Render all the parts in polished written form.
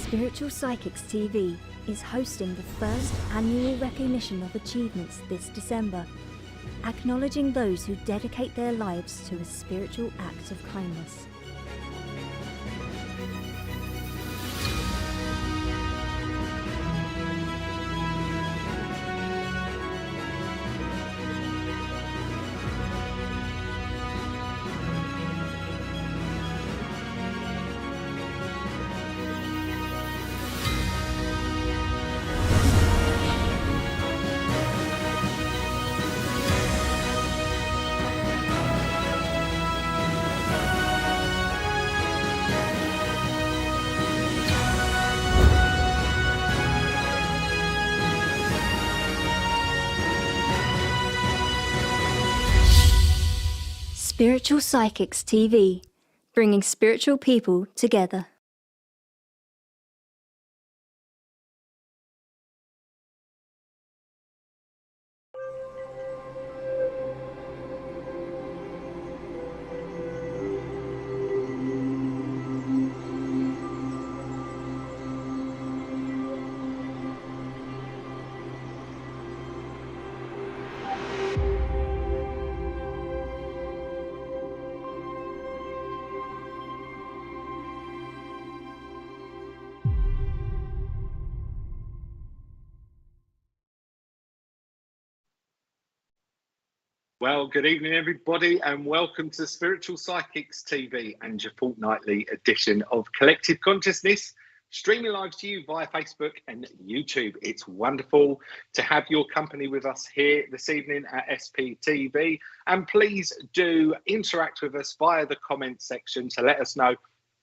Spiritual Psychics TV is hosting the first annual recognition of achievements this December, acknowledging those who dedicate their lives to a spiritual act of kindness. Spiritual Psychics TV, bringing spiritual people together. Well, good evening, everybody, and welcome to Spiritual Psychics TV and your fortnightly edition of Collective Consciousness, streaming live to you via Facebook and YouTube. It's wonderful to have your company with us here this evening at SPTV, and please do interact with us via the comments section to let us know,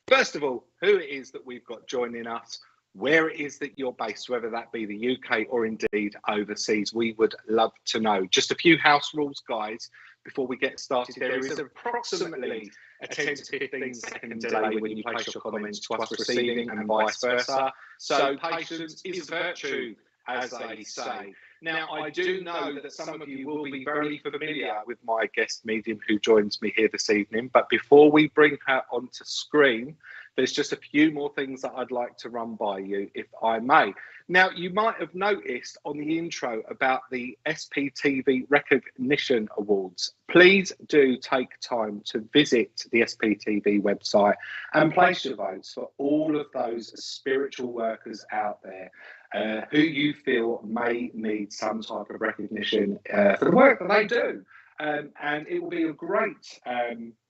first of all, who it is that we've got joining us, where it is that you're based, whether that be the UK or indeed overseas. We would love to know. Just a few house rules, guys, before we get started. There is approximately a 10 to 15 second delay when you place your comments to us receiving and vice versa. So patience is a virtue, as they say. Now, I do know that some of you will be very familiar with my guest medium who joins me here this evening, but before we bring her onto screen, there's just a few more things that I'd like to run by you, if I may. Now, you might have noticed on the intro about the SPTV Recognition Awards. Please do take time to visit the SPTV website and place your votes for all of those spiritual workers out there who you feel may need some type of recognition for the work that they do. And it will be a great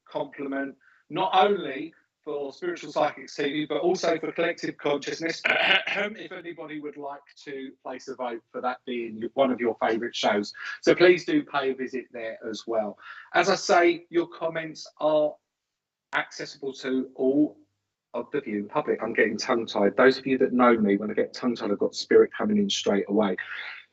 compliment, not only for Spiritual Psychics TV, but also for Collective Consciousness. If anybody would like to place a vote for that being one of your favourite shows. So please do pay a visit there as well. As I say, your comments are accessible to all of the viewing public. I'm getting tongue-tied. Those of you that know me, when I get tongue-tied, I've got spirit coming in straight away.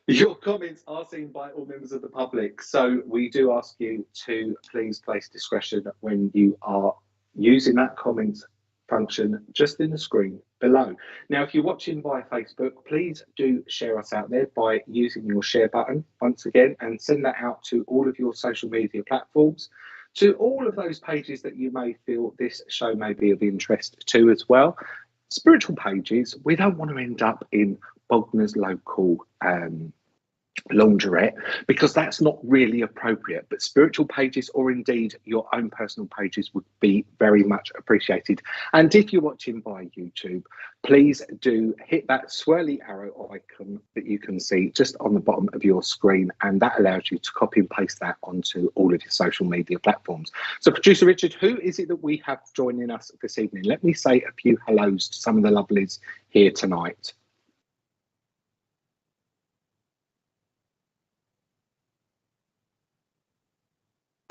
Your comments are seen by all members of the public. So we do ask you to please place discretion when you are using that comments function just in the screen below. Now, if you're watching via Facebook, please do share us out there by using your share button once again and send that out to all of your social media platforms, to all of those pages that you may feel this show may be of interest to as well. Spiritual pages, we don't want to end up in Bogner's local laundrette, because that's not really appropriate, but spiritual pages or indeed your own personal pages would be very much appreciated. And if you're watching via YouTube, please do hit that swirly arrow icon that you can see just on the bottom of your screen, and that allows you to copy and paste that onto all of your social media platforms. So producer Richard, who is it that we have joining us this evening? Let me say a few hellos to some of the lovelies here tonight.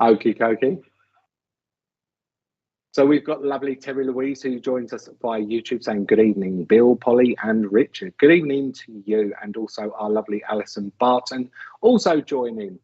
Okie dokie. So we've got lovely Terry Louise who joins us via YouTube saying good evening, Bill, Polly and Richard. Good evening to you, and also our lovely Alison Barton also joining.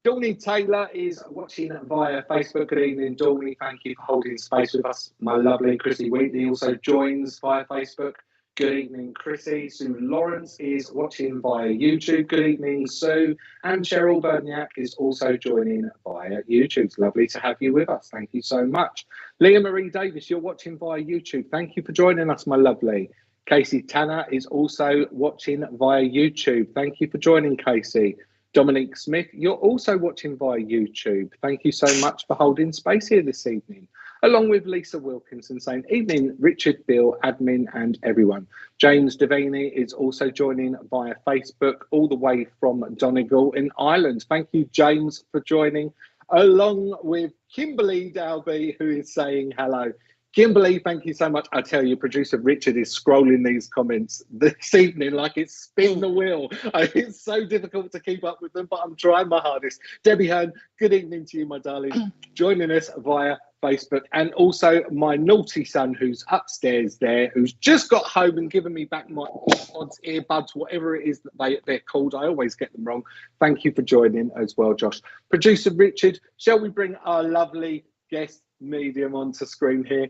Dawny Taylor is watching via Facebook. Good evening, Dawny. Thank you for holding space with us. My lovely Chrissy Wheatley also joins via Facebook. Good evening, Chrissy. Sue Lawrence is watching via YouTube. Good evening, Sue. And Cheryl Berniak is also joining via YouTube. It's lovely to have you with us. Thank you so much. Leah Marie Davis, you're watching via YouTube. Thank you for joining us, my lovely. Casey Tanner is also watching via YouTube. Thank you for joining, Casey. Dominique Smith, you're also watching via YouTube. Thank you so much for holding space here this evening. Along with Lisa Wilkinson saying, evening, Richard, Bill, admin, and everyone. James Devaney is also joining via Facebook, all the way from Donegal in Ireland. Thank you, James, for joining, along with Kimberly Dalby, who is saying hello. Kimberly, thank you so much. I tell you, producer Richard is scrolling these comments this evening like it's spin the wheel. It's so difficult to keep up with them, but I'm trying my hardest. Debbie Hearn, good evening to you, my darling, joining us via Facebook. And also my naughty son, who's upstairs there, who's just got home and given me back my AirPods, earbuds, whatever it is that they're called. I always get them wrong. Thank you for joining as well, Josh. Producer Richard, shall we bring our lovely guest medium onto screen here?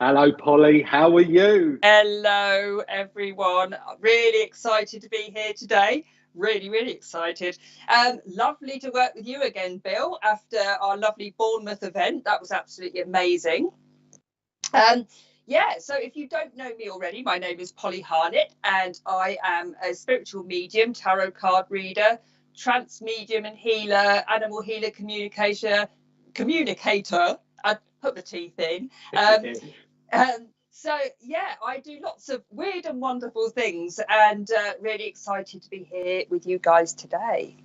Hello, Polly. How are you? Hello, everyone. Really excited to be here today. Really excited. Lovely to work with you again, Bill, after our lovely Bournemouth event. That was absolutely amazing. Yeah, so if you don't know me already, my name is Polly Harnett, and I am a spiritual medium, tarot card reader, trance medium and healer, animal healer, communicator. I put the teeth in. So yeah, I do lots of weird and wonderful things, and really excited to be here with you guys today.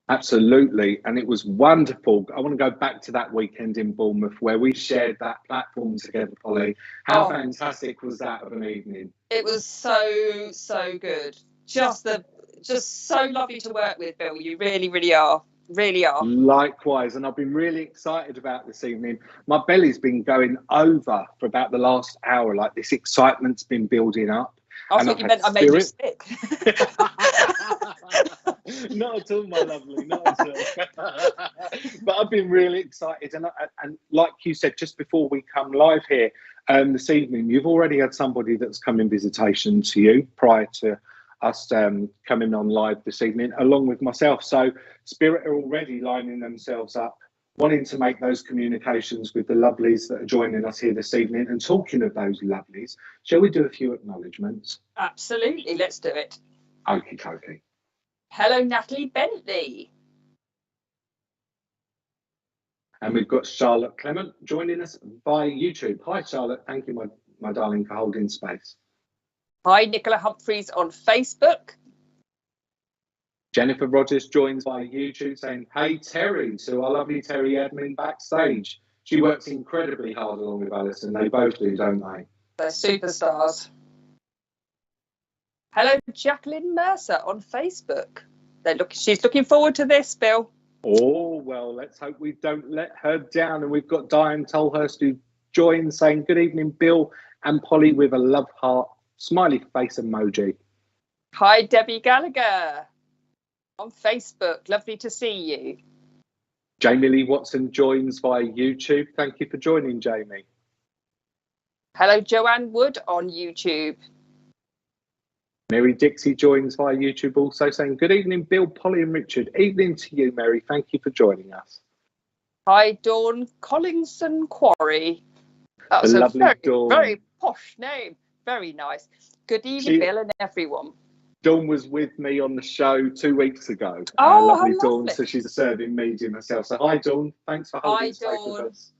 Absolutely, and it was wonderful. I want to go back to that weekend in Bournemouth where we shared that platform together, Polly. How fantastic was that of an evening? It was so good. Just so lovely to work with, Bill. You really are. Likewise, and I've been really excited about this evening. My belly's been going over for about the last hour, like this excitement's been building up. I thought you meant I made you sick. Not at all, my lovely, not at all. But I've been really excited, and like you said, just before we come live here this evening, you've already had somebody that's come in visitation to you prior to us coming on live this evening, along with myself. So Spirit are already lining themselves up, wanting to make those communications with the lovelies that are joining us here this evening. And talking of those lovelies, shall we do a few acknowledgements? Absolutely, let's do it. Okie dokie. Hello, Natalie Bentley. And we've got Charlotte Clement joining us via YouTube. Hi, Charlotte. Thank you, my darling, for holding space. Hi, Nicola Humphreys on Facebook. Jennifer Rogers joins via YouTube saying, hey, Terry, to our lovely Terry admin backstage. She works incredibly hard along with Alison. They both do, don't they? They're superstars. Hello, Jacqueline Mercer on Facebook. She's looking forward to this, Bill. Oh, well, let's hope we don't let her down. And we've got Diane Tolhurst who joins saying, good evening, Bill and Polly, with a love heart, smiley face emoji. Hi, Debbie Gallagher on Facebook. Lovely to see you. Jamie Lee Watson joins via YouTube. Thank you for joining, Jamie. Hello, Joanne Wood on YouTube. Mary Dixie joins via YouTube also saying, good evening, Bill, Polly and Richard. Evening to you, Mary. Thank you for joining us. Hi, Dawn Collinson Quarry. That's a very posh name. Very nice. Good evening, Bill and everyone. Dawn was with me on the show 2 weeks ago. Oh, lovely how Dawn. lovely. So she's a serving medium herself. So hi, Dawn. Thanks for holding space with us.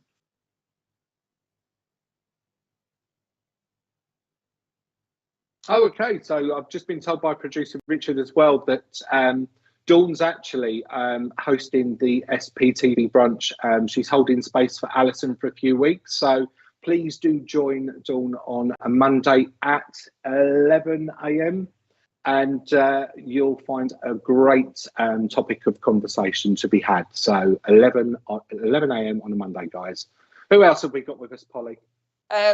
Oh, okay. So I've just been told by producer Richard as well that Dawn's actually hosting the SPTV brunch. She's holding space for Alison for a few weeks. So please do join Dawn on a Monday at 11 a.m. and you'll find a great topic of conversation to be had. So 11 a.m. on a Monday, guys. Who else have we got with us, Polly?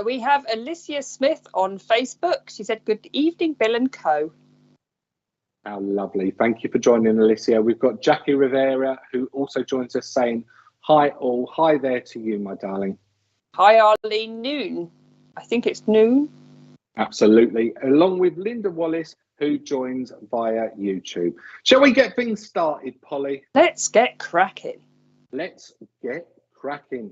We have Alicia Smith on Facebook. She said, good evening, Bill and co. How lovely. Thank you for joining, Alicia. We've got Jackie Rivera, who also joins us saying, hi all. Hi there to you, my darling. Hi, Arlene Noon. I think it's Noon. Absolutely. Along with Linda Wallace, who joins via YouTube. Shall we get things started, Polly? Let's get cracking. Let's get cracking.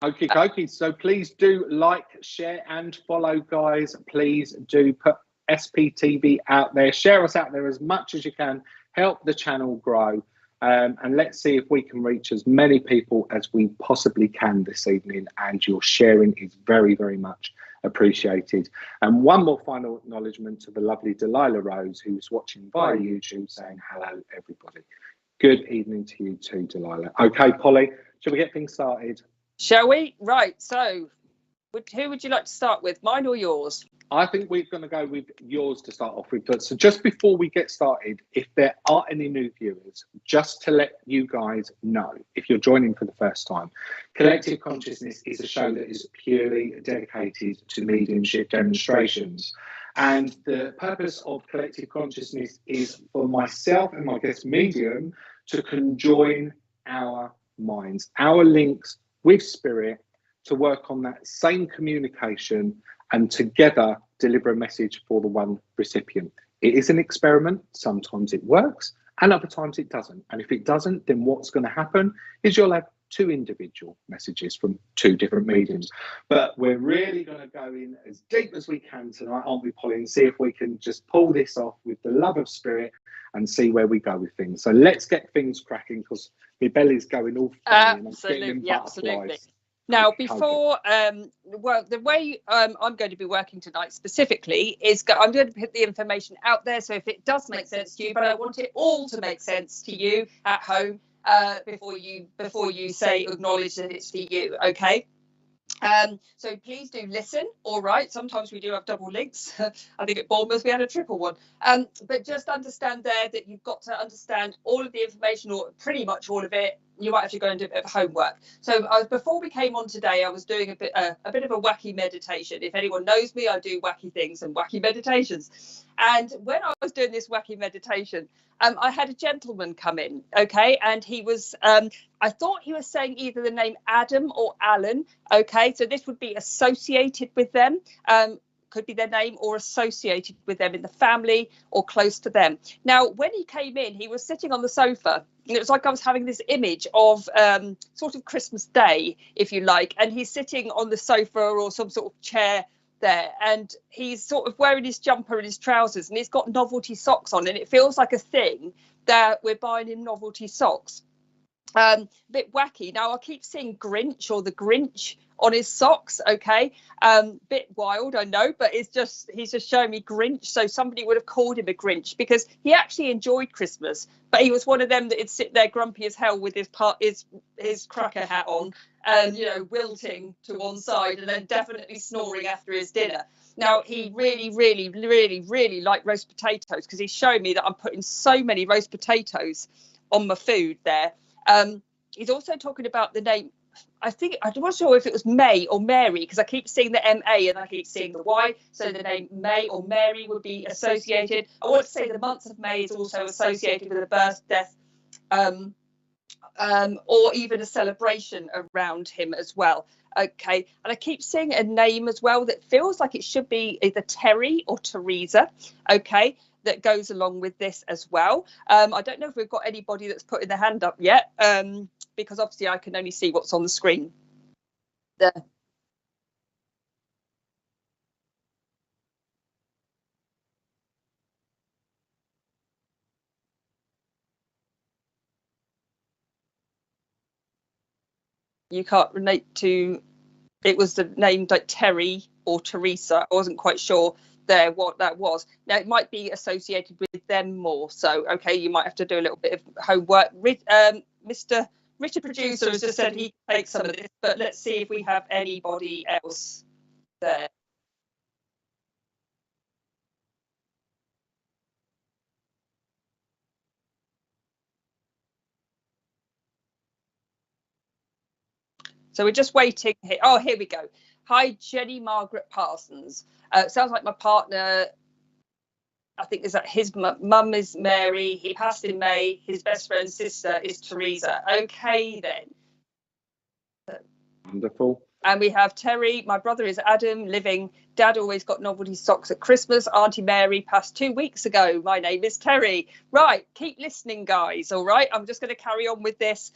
Okie dokie. So please do like, share, and follow, guys. Please do put SPTV out there. Share us out there as much as you can. Help the channel grow. And let's see if we can reach as many people as we possibly can this evening. And your sharing is very, very much appreciated. And one more final acknowledgement to the lovely Delilah Rose, who's watching via YouTube, saying hello, everybody. Good evening to you too, Delilah. Okay, Polly, shall we get things started? Shall we? Right. So who would you like to start with, mine or yours? I think we're going to go with yours to start off with. But so just before we get started, if there are any new viewers, just to let you guys know, if you're joining for the first time, Collective Consciousness is a show that is purely dedicated to mediumship demonstrations. And the purpose of Collective Consciousness is for myself and my guest medium to conjoin our minds, our links with spirit, to work on that same communication and together deliver a message for the one recipient. It is an experiment. Sometimes it works and other times it doesn't. And if it doesn't, then what's going to happen is you'll have two individual messages from two different mediums. But we're really going to go in as deep as we can tonight, aren't we, Polly, and see if we can just pull this off with the love of spirit and see where we go with things. So let's get things cracking, because my belly's going all funny and I'm getting in absolutely. Now, before, well, the way I'm going to be working tonight specifically is I'm going to put the information out there. So if it does make sense to you, but I want it all to make sense to you at home before you say acknowledge that it's for you. OK. So please do listen. All right. Sometimes we do have double links. I think at Bournemouth we had a triple one. But just understand there that you've got to understand all of the information, or pretty much all of it. You might actually go and do a bit of homework. So before we came on today, I was doing a bit of a wacky meditation. If anyone knows me, I do wacky things and wacky meditations. And when I was doing this wacky meditation, I had a gentleman come in, okay, and he was, I thought he was saying either the name Adam or Alan, okay, so this would be associated with them. Could be their name or associated with them in the family or close to them. Now, when he came in, he was sitting on the sofa, and it was like I was having this image of sort of Christmas Day, if you like, and he's sitting on the sofa or some sort of chair there, and he's sort of wearing his jumper and his trousers, and he's got novelty socks on, and it feels like a thing that we're buying him novelty socks. A bit wacky. Now I keep seeing Grinch or the Grinch on his socks, okay, bit wild, I know, but he's just showing me Grinch. So somebody would have called him a Grinch because he actually enjoyed Christmas, but he was one of them that would sit there grumpy as hell with his cracker hat on and, you know, wilting to one side and then definitely snoring after his dinner. Now, he really, really, really, really liked roast potatoes, because he's showing me that I'm putting so many roast potatoes on my food there. He's also talking about the name, I think, I'm not sure if it was May or Mary, because I keep seeing the MA and I keep seeing the Y. So the name May or Mary would be associated. I want to say the month of May is also associated with a birth, death, or even a celebration around him as well. Okay, and I keep seeing a name as well that feels like it should be either Terry or Teresa. Okay, that goes along with this as well. I don't know if we've got anybody that's putting their hand up yet, because obviously I can only see what's on the screen there. You can't relate to, it was the name like Terry or Teresa. I wasn't quite sure there what that was. Now it might be associated with them more, so okay, you might have to do a little bit of homework. Mr. Richard Producer has just said he takes some of this, but let's see if we have anybody else there. So we're just waiting here. Oh, here we go. Hi, Jenny Margaret Parsons. Sounds like my partner, I think, is that his mum is Mary. He passed in May. His best friend's sister is Teresa. Okay, then. Wonderful. And we have Terry. My brother is Adam, living. Dad always got novelty socks at Christmas. Auntie Mary passed 2 weeks ago. My name is Terry. Right, keep listening, guys. All right, I'm just going to carry on with this.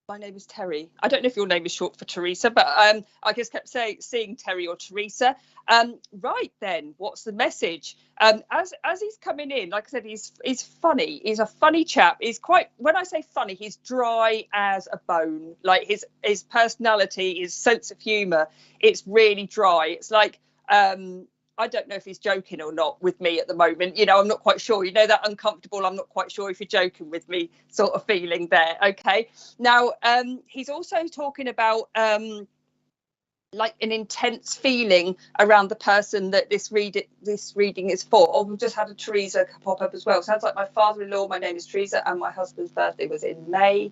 My name is Terry. I don't know if your name is short for Teresa, but I just kept seeing Terry or Teresa. Right then, what's the message? As he's coming in, like I said, he's funny. He's a funny chap. He's quite, when I say funny, he's dry as a bone. Like his personality, his sense of humour, it's really dry. It's like I don't know if he's joking or not with me at the moment. You know, I'm not quite sure. You know, that uncomfortable, I'm not quite sure if you're joking with me sort of feeling there. Okay. Now, he's also talking about like an intense feeling around the person that this reading is for. Oh, we've just had a Teresa pop up as well. Sounds like my father-in-law. My name is Teresa, and my husband's birthday was in May.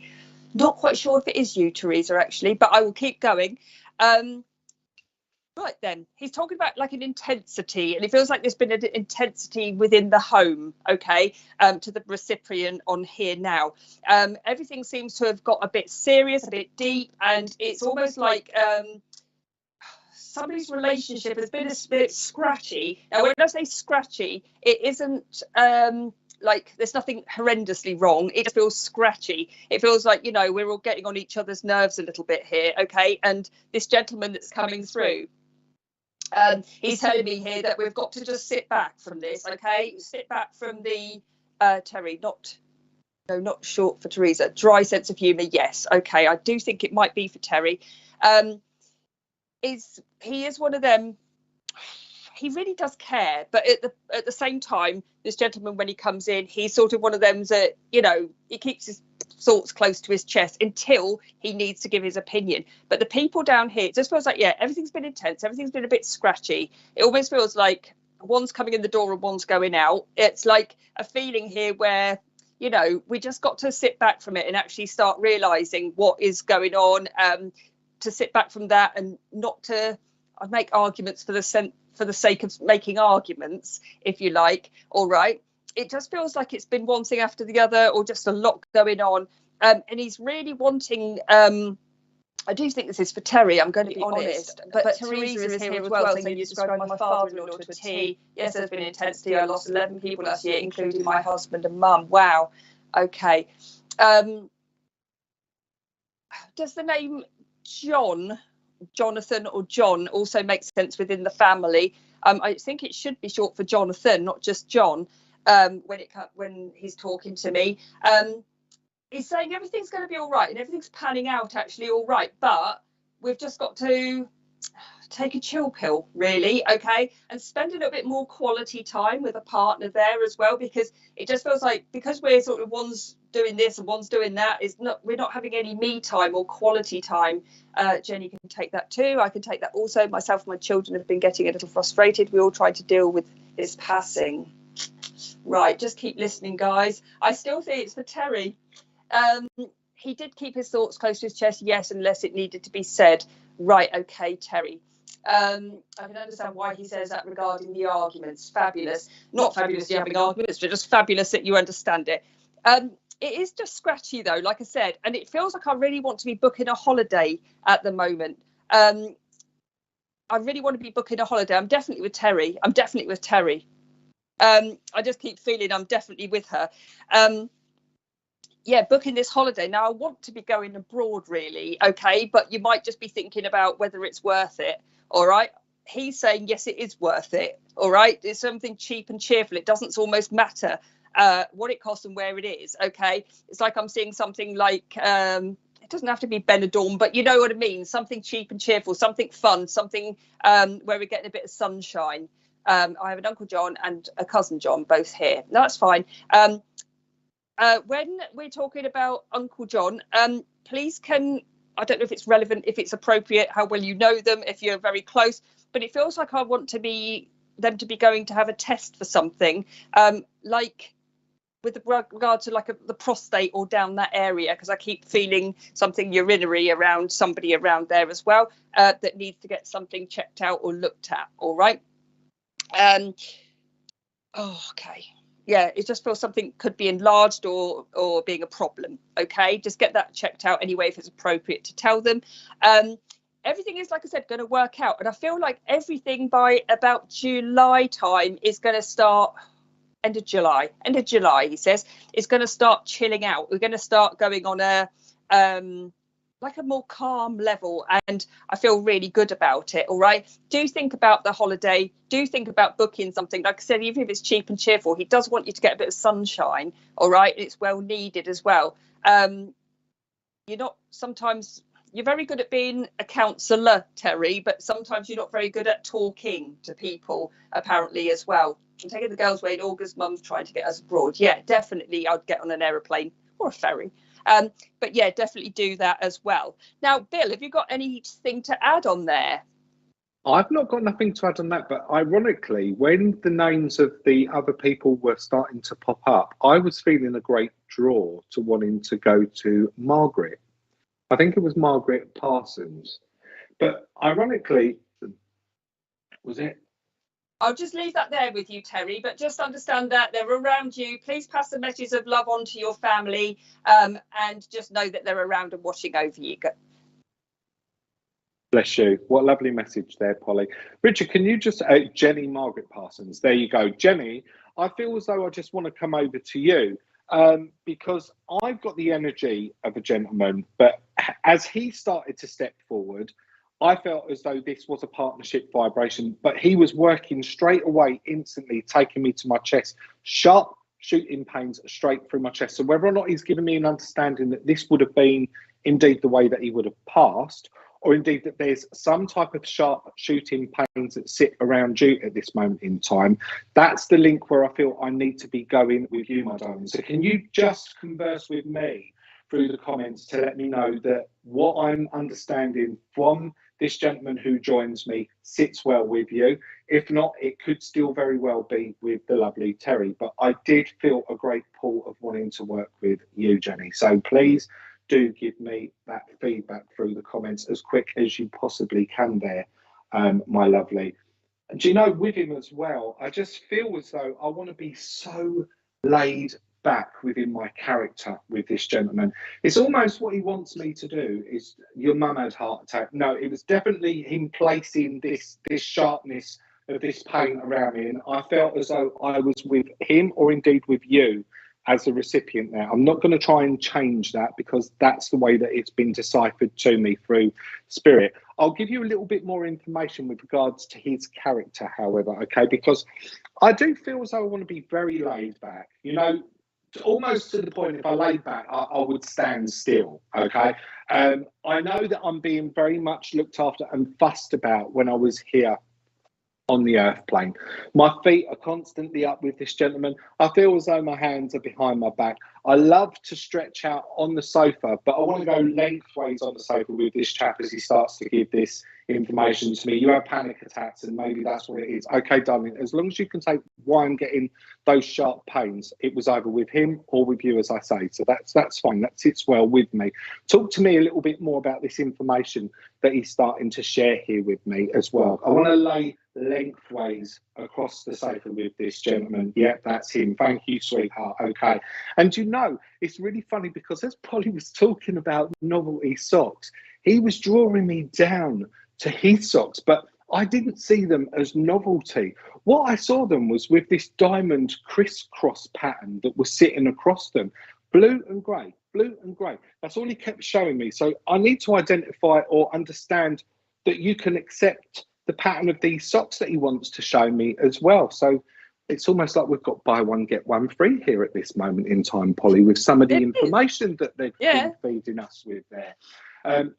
Not quite sure if it is you, Teresa, actually, but I will keep going. Right then, he's talking about like an intensity, and it feels like there's been an intensity within the home, okay, to the recipient on here now. Everything seems to have got a bit serious, a bit deep, and it's almost like somebody's relationship has been a bit scratchy. Now, when I say scratchy, it isn't like there's nothing horrendously wrong. It just feels scratchy. It feels like, you know, we're all getting on each other's nerves a little bit here, okay? And this gentleman that's coming through, he's telling me here that we've got to just sit back from this, okay? Sit back from the Terry, not short for Teresa. Dry sense of humour, yes, okay. I do think it might be for Terry. He is one of them. He really does care, but at the same time, this gentleman, when he comes in, he's sort of one of them that, you know, he keeps his thoughts close to his chest until he needs to give his opinion. But the people down here, it just feels like, yeah, everything's been intense, everything's been a bit scratchy. It almost feels like one's coming in the door and one's going out. It's like a feeling here where, you know, we just got to sit back from it and actually start realizing what is going on, to sit back from that and not to make arguments for the sake of making arguments, if you like. All right, it just feels like it's been one thing after the other, or just a lot going on, and he's really wanting, I do think this is for Terry, I'm going to be honest, but Teresa is here as well, saying you described my father-in-law to a T. Yes, there's been intensity. I lost 11 people last year, including my husband and mum. Wow. Okay. Does the name Jonathan or John also makes sense within the family? I think it should be short for Jonathan, not just John. When he's talking to me, he's saying everything's going to be all right and everything's panning out actually all right, but we've just got to take a chill pill, really, okay, and spend a little bit more quality time with a partner there as well, because it just feels like, because we're sort of one's doing this and one's doing that, we're not having any me time or quality time. Jenny can take that too. I can take that also. Myself and my children have been getting a little frustrated. We all try to deal with his passing. Right, just keep listening, guys. I still think it's for Terry. He did keep his thoughts close to his chest, yes, unless it needed to be said. Right, okay, Terry. I can understand why he says that regarding the arguments. Fabulous. Not fabulous you're having arguments, but just fabulous that you understand it. It is just scratchy, though, like I said, and it feels like I really want to be booking a holiday at the moment. I really want to be booking a holiday. I'm definitely with Terry. I just keep feeling I'm definitely with her. Yeah, booking this holiday. Now, I want to be going abroad, really, okay, but you might just be thinking about whether it's worth it, all right? He's saying, yes, it is worth it, all right? It's something cheap and cheerful. It doesn't almost matter what it costs and where it is, okay? It's like I'm seeing something like, it doesn't have to be Benidorm, but you know what I mean, something cheap and cheerful, something fun, something where we're getting a bit of sunshine. I have an Uncle John and a cousin John, both here. No, that's fine. When we're talking about Uncle John, please I don't know if it's relevant, if it's appropriate, how well you know them, if you're very close, but it feels like I want them to be going to have a test for something, like with regard to like the prostate or down that area, because I keep feeling something urinary around somebody around there as well, that needs to get something checked out or looked at. All right. Okay. Yeah, it just feels something could be enlarged or being a problem. Okay, just get that checked out anyway if it's appropriate to tell them. Everything is, like I said, going to work out, and I feel like everything by about July time is going to start. End of July, he says, it's going to start chilling out. We're going to start going on a like a more calm level, and I feel really good about it. All right, do think about the holiday, do think about booking something. Like I said, even if it's cheap and cheerful, he does want you to get a bit of sunshine. All right, it's well needed as well. You're very good at being a counsellor, Terry, but sometimes you're not very good at talking to people, apparently, as well. I'm taking the girls away in August. Mum's trying to get us abroad. Yeah, definitely I'd get on an aeroplane or a ferry. But yeah, definitely do that as well. Now, Bill, have you got anything to add on there? I've not got nothing to add on that, but ironically, when the names of the other people were starting to pop up, I was feeling a great draw to wanting to go to Margaret. I think it was Margaret Parsons. But ironically, was it? I'll just leave that there with you, Terry, but just understand that they're around you. Please pass the message of love on to your family, and just know that they're around and watching over you. Bless you. What a lovely message there, Polly. Richard, can you just, Jenny Margaret Parsons, there you go. Jenny, I feel as though I just want to come over to you because I've got the energy of a gentleman, but as he started to step forward, I felt as though this was a partnership vibration, but he was working straight away, instantly, taking me to my chest, sharp shooting pains straight through my chest. So whether or not he's given me an understanding that this would have been indeed the way that he would have passed, or indeed that there's some type of sharp shooting pains that sit around you at this moment in time, that's the link where I feel I need to be going with you, my darling. So can you just converse with me through the comments to let me know that what I'm understanding from this gentleman who joins me sits well with you? If not, it could still very well be with the lovely Terry. But I did feel a great pull of wanting to work with you, Jenny. So please do give me that feedback through the comments as quick as you possibly can there, my lovely. And do you know, with him as well, I just feel as though I want to be so laid back within my character with this gentleman. It's almost what he wants me to do is, your mum had heart attack. No, it was definitely him placing this sharpness of this pain around me, and I felt as though I was with him or indeed with you as a recipient there. I'm not going to try and change that because that's the way that it's been deciphered to me through spirit. I'll give you a little bit more information with regards to his character, however, okay, because I do feel as though I want to be very laid back, you know, almost to the point if I laid back, I would stand still, okay? I know that I'm being very much looked after and fussed about when I was here on the earth plane. My feet are constantly up with this gentleman. I feel as though my hands are behind my back. I love to stretch out on the sofa, but I want to go lengthways on the sofa with this chap as he starts to give this information to me. You have panic attacks and maybe that's what it is. Okay, darling, as long as you can take why I'm getting those sharp pains, it was either with him or with you, as I say. So that's fine. That sits well with me. Talk to me a little bit more about this information that he's starting to share here with me as well. I want to lay lengthways across the sofa with this gentleman. Yeah, that's him. Thank you, sweetheart. Okay. And you know, it's really funny because as Polly was talking about novelty socks, he was drawing me down to his socks, but I didn't see them as novelty. What I saw them was with this diamond crisscross pattern that was sitting across them. Blue and grey, blue and grey. That's all he kept showing me. So I need to identify or understand that you can accept the pattern of these socks that he wants to show me as well. So it's almost like we've got buy one, get one free here at this moment in time, Polly, with some of the information that they've been feeding us with there.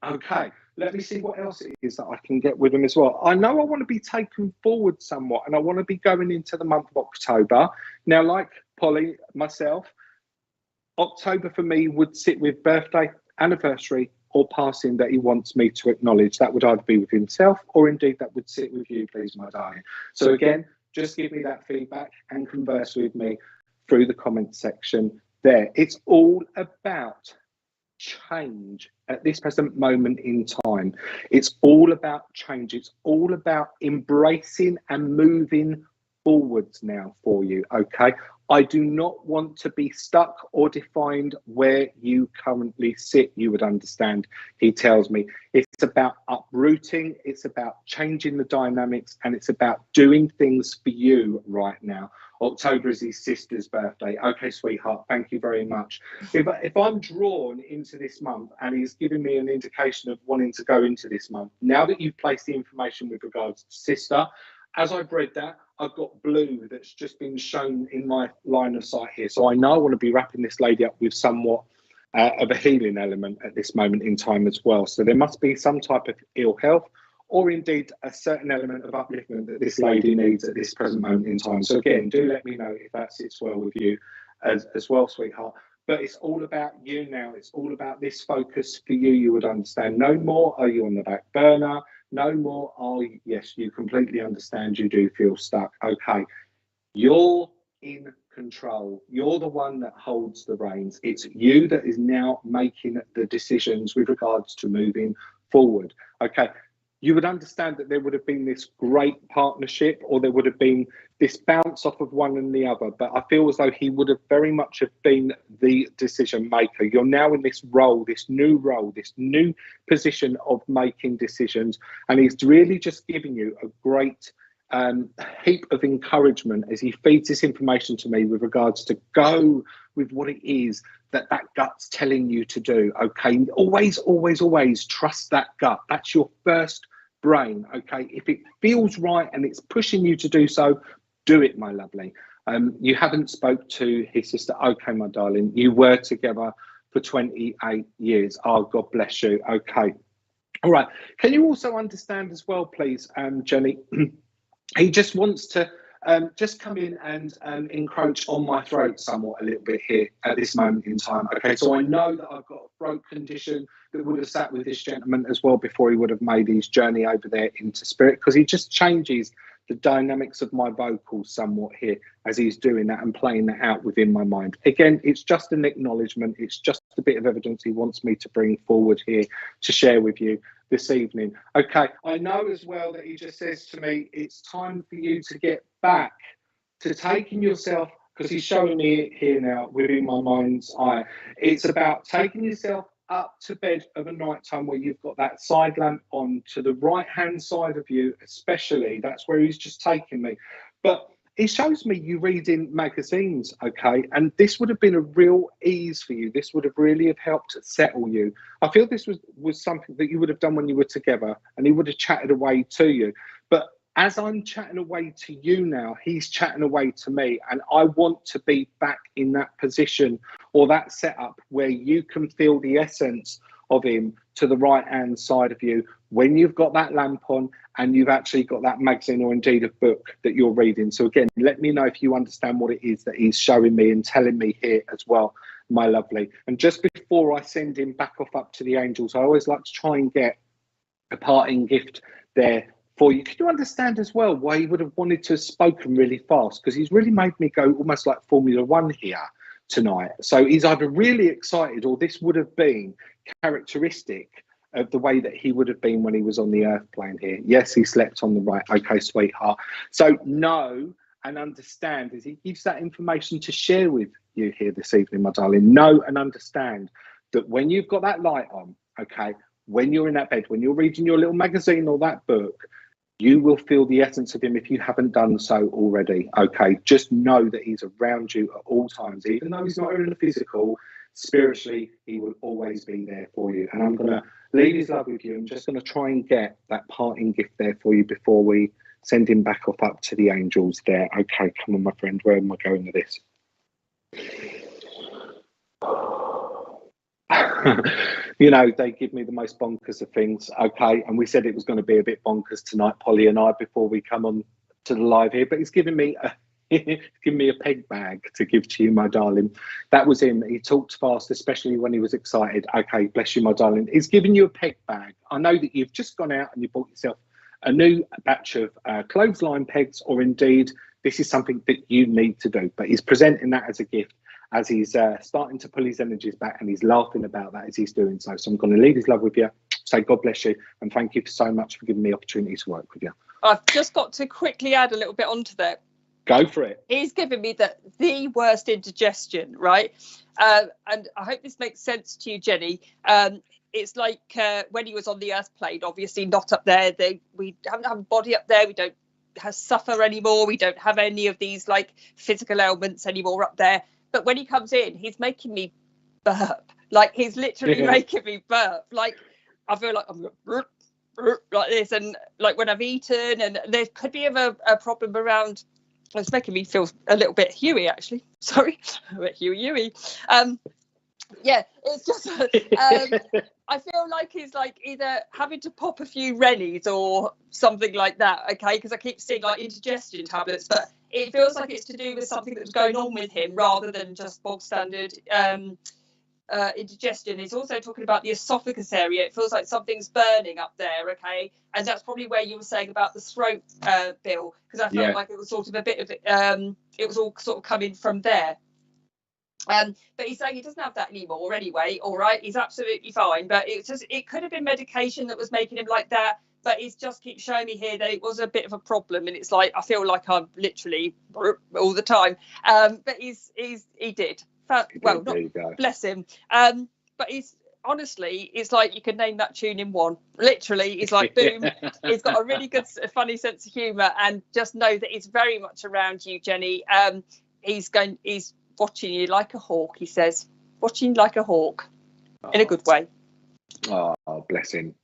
Okay, let me see what else it is that I can get with him as well. I know I want to be taken forward somewhat and I want to be going into the month of October. Now, like Polly, myself, October for me would sit with birthday, anniversary, or passing that he wants me to acknowledge. That would either be with himself or indeed that would sit with you, please, my darling. So again, just give me that feedback and converse with me through the comment section there. It's all about change at this present moment in time. It's all about change. It's all about embracing and moving forwards now for you, okay? I do not want to be stuck or defined where you currently sit, you would understand, he tells me. It's about uprooting, it's about changing the dynamics, and it's about doing things for you right now. October is his sister's birthday. Okay, sweetheart, thank you very much. If I'm drawn into this month and he's giving me an indication of wanting to go into this month, now that you've placed the information with regards to sister, as I've read that, I've got blue that's just been shown in my line of sight here. So I know I want to be wrapping this lady up with somewhat of a healing element at this moment in time as well. So there must be some type of ill health, or indeed a certain element of upliftment that this lady needs at this present moment in time. So again, do let me know if that sits well with you as well, sweetheart. But it's all about you now. It's all about this focus for you, you would understand. No more are you on the back burner. No more are you, yes, you completely understand, you do feel stuck. Okay, you're in control. You're the one that holds the reins. It's you that is now making the decisions with regards to moving forward. Okay, you would understand that there would have been this great partnership, or there would have been this bounce off of one and the other, but I feel as though he would have very much have been the decision maker. You're now in this role, this new position of making decisions, and he's really just giving you a great heap of encouragement as he feeds this information to me with regards to go with what it is that gut's telling you to do. Okay, always trust that gut. That's your first brain. Okay, if it feels right and it's pushing you to do so, do it, my lovely. You haven't spoke to his sister. Okay, my darling, you were together for 28 years. Oh, God bless you. Okay, all right. Can you also understand as well, please, Jenny? He just wants to just come in and encroach on my throat somewhat a little bit here at this moment in time. Okay, so I know that I've got a throat condition that would have sat with this gentleman as well before he would have made his journey over there into spirit, because he just changes the dynamics of my vocals somewhat here as he's doing that and playing that out within my mind. Again, it's just an acknowledgement. It's just a bit of evidence he wants me to bring forward here to share with you this evening. Okay, I know as well that he just says to me, it's time for you to get back to taking yourself, because he's showing me it here now within my mind's eye. It's about taking yourself up to bed of a night time where you've got that side lamp on to the right hand side of you, especially. That's where he's just taking me. But he shows me you reading magazines, okay, and this would have been a real ease for you. This would have really have helped settle you. I feel this was something that you would have done when you were together, and he would have chatted away to you. But as I'm chatting away to you now, he's chatting away to me, and I want to be back in that position or that setup where you can feel the essence of him to the right hand side of you when you've got that lamp on and you've actually got that magazine or indeed a book that you're reading. So again, let me know if you understand what it is that he's showing me and telling me here as well, my lovely. And just before I send him back off up to the angels, I always like to try and get a parting gift there for you. Can you understand as well why he would have wanted to have spoken really fast? Because he's really made me go almost like Formula One here tonight. So he's either really excited, or this would have been characteristic of the way that he would have been when he was on the earth plane here. Yes, he slept on the right. Okay, sweetheart. So know and understand as he gives that information to share with you here this evening, my darling. Know and understand that when you've got that light on, okay, when you're in that bed, when you're reading your little magazine or that book, you will feel the essence of him if you haven't done so already. Okay, just know that he's around you at all times. Even though he's not in the physical, spiritually, he will always be there for you. And I'm going to leave his love with you. I'm just going to try and get that parting gift there for you before we send him back off up to the angels there. Okay, come on, my friend. Where am I going with this? You know, they give me the most bonkers of things, okay? And we said it was going to be a bit bonkers tonight, Polly and I, before we come on to the live here. But he's giving me a peg bag to give to you, my darling. That was him. He talked fast, especially when he was excited. Okay, bless you, my darling. He's giving you a peg bag. I know that you've just gone out and you bought yourself a new batch of clothesline pegs, or indeed, this is something that you need to do. But he's presenting that as a gift, as he's starting to pull his energies back, and he's laughing about that as he's doing so. So I'm going to leave his love with you, say God bless you, and thank you so much for giving me the opportunity to work with you. I've just got to quickly add a little bit onto that. Go for it. He's given me the worst indigestion, right? And I hope this makes sense to you, Jenny. It's like when he was on the Earth plane, obviously not up there. We haven't have a body up there. We don't suffer anymore. We don't have any of these like physical ailments anymore up there. But when he comes in, he's making me burp. Like he's literally making me burp. Like I feel like I'm like this, and like when I've eaten, and there could be a problem around. It's making me feel a little bit Huey, actually. Sorry, a bit Huey. Yeah, it's just I feel like he's like either having to pop a few Rennies or something like that. Okay, because I keep seeing like indigestion tablets, but it feels like it's to do with something that's going on with him rather than just bog standard indigestion. He's also talking about the esophagus area. It feels like something's burning up there. Okay, and that's probably where you were saying about the throat, Bill, because I felt like it was sort of a bit of it was all sort of coming from there. But he's saying he doesn't have that anymore anyway. All right, he's absolutely fine, but it could have been medication that was making him like that, but he's just keeps showing me here that it was a bit of a problem, and it's like I feel like I'm literally all the time. But he did well, not bless him. But he's honestly, it's like you could name that tune in one. Literally, he's like boom. He's got a really good funny sense of humour, and just know that he's very much around you, Jenny. He's watching you like a hawk, he says. Watching you like a hawk, in a good way. Oh, bless him.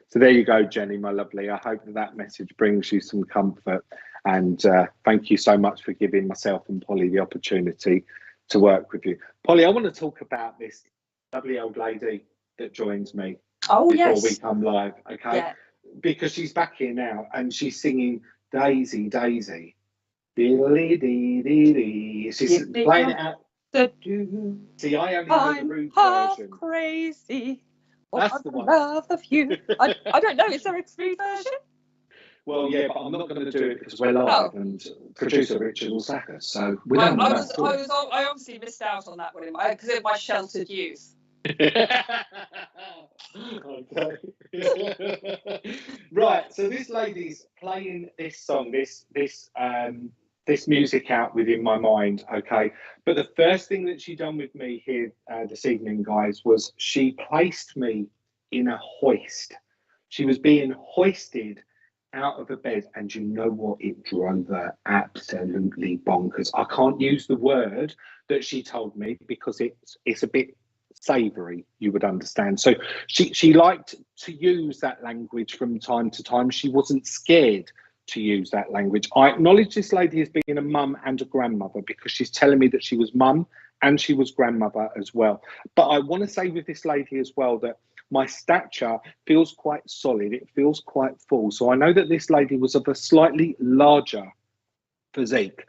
So there you go, Jenny, my lovely. I hope that message brings you some comfort. And thank you so much for giving myself and Polly the opportunity to work with you. Polly, I want to talk about this lovely old lady that joins me before we come live, okay? Yeah. Because she's back here now and she's singing Daisy, Daisy. She's playing it out. See, I only know the rude version. Crazy. That's the one. Love of you. I don't know. Is there a free version? Well, yeah, but I'm not going to do it because we're live and producer Richard will sack us. So we don't know. I obviously missed out on that one because of my sheltered youth. Okay. Right. So this lady's playing this song, this music out within my mind, okay? But the first thing that she done with me here this evening, guys, was she placed me in a hoist. She was being hoisted out of a bed, and you know what? It drove her absolutely bonkers. I can't use the word that she told me because it's a bit savoury, you would understand. So she liked to use that language from time to time. She wasn't scared to use that language. I acknowledge this lady as being a mum and a grandmother because she's telling me that she was mum and she was grandmother as well. But I want to say with this lady as well that my stature feels quite solid. It feels quite full. So I know that this lady was of a slightly larger physique.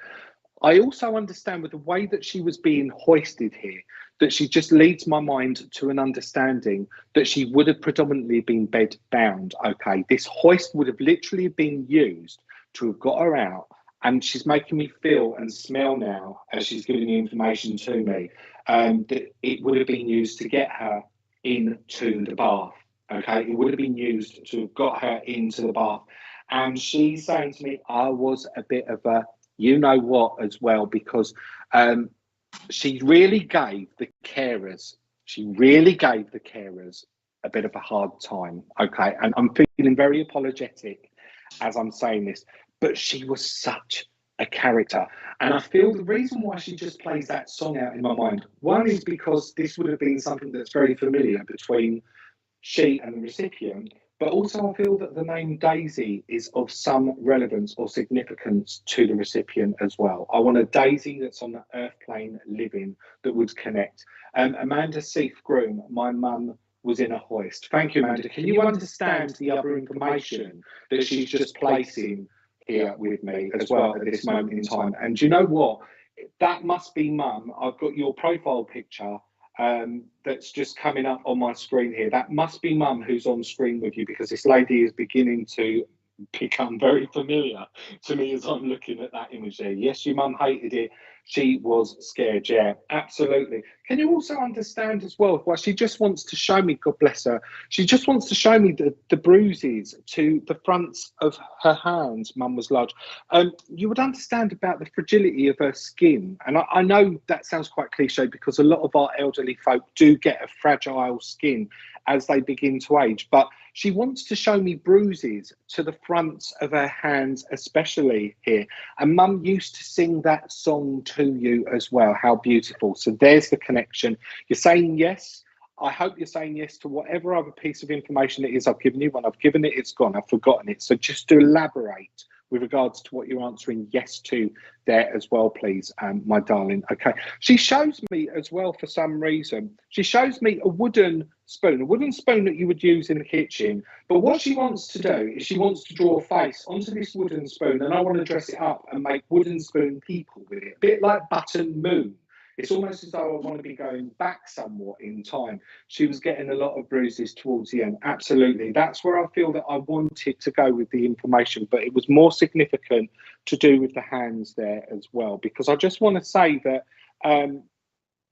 I also understand with the way that she was being hoisted here, that she just leads my mind to an understanding that she would have predominantly been bed bound. Okay, this hoist would have literally been used to have got her out, and she's making me feel and smell now as she's giving the information to me that it would have been used to get her into the bath. Okay, it would have been used to have got her into the bath, and she's saying to me, I was a bit of a you know what as well, because she really gave the carers a bit of a hard time, okay? And I'm feeling very apologetic as I'm saying this, but she was such a character. And I feel the reason why she just plays that song out in my mind, one is because this would have been something that's very familiar between she and the recipient, but also I feel that the name Daisy is of some relevance or significance to the recipient as well. I want a Daisy that's on the earth plane living that would connect. Amanda Seath Groom, my mum was in a hoist. Thank you, Amanda. Can you understand the other information that she's just placing here with me as well at this moment in time? And you know what? That must be mum. I've got your profile picture that's just coming up on my screen here. That must be mum who's on screen with you, because this lady is beginning to become very familiar to me as I'm looking at that image there. Yes, your mum hated it. She was scared, yeah, absolutely. Can you also understand as well, well, she just wants to show me, God bless her, she just wants to show me the bruises to the fronts of her hands, Mum was large. You would understand about the fragility of her skin. And I know that sounds quite cliche because a lot of our elderly folk do get a fragile skin as they begin to age. But she wants to show me bruises to the fronts of her hands, especially here. And Mum used to sing that song to you as well. How beautiful. So there's the connection. You're saying yes. I hope you're saying yes to whatever other piece of information it is I've given you. When I've given it, it's gone. I've forgotten it. So just to elaborate with regards to what you're answering yes to there as well, please, my darling. Okay. She shows me as well, for some reason, she shows me a wooden spoon that you would use in the kitchen. But what she wants to do is she wants to draw a face onto this wooden spoon, and I want to dress it up and make wooden spoon people with it, a bit like Button Moon. It's almost as though I want to be going back somewhat in time. She was getting a lot of bruises towards the end. Absolutely. That's where I feel that I wanted to go with the information, but it was more significant to do with the hands there as well, because I just want to say that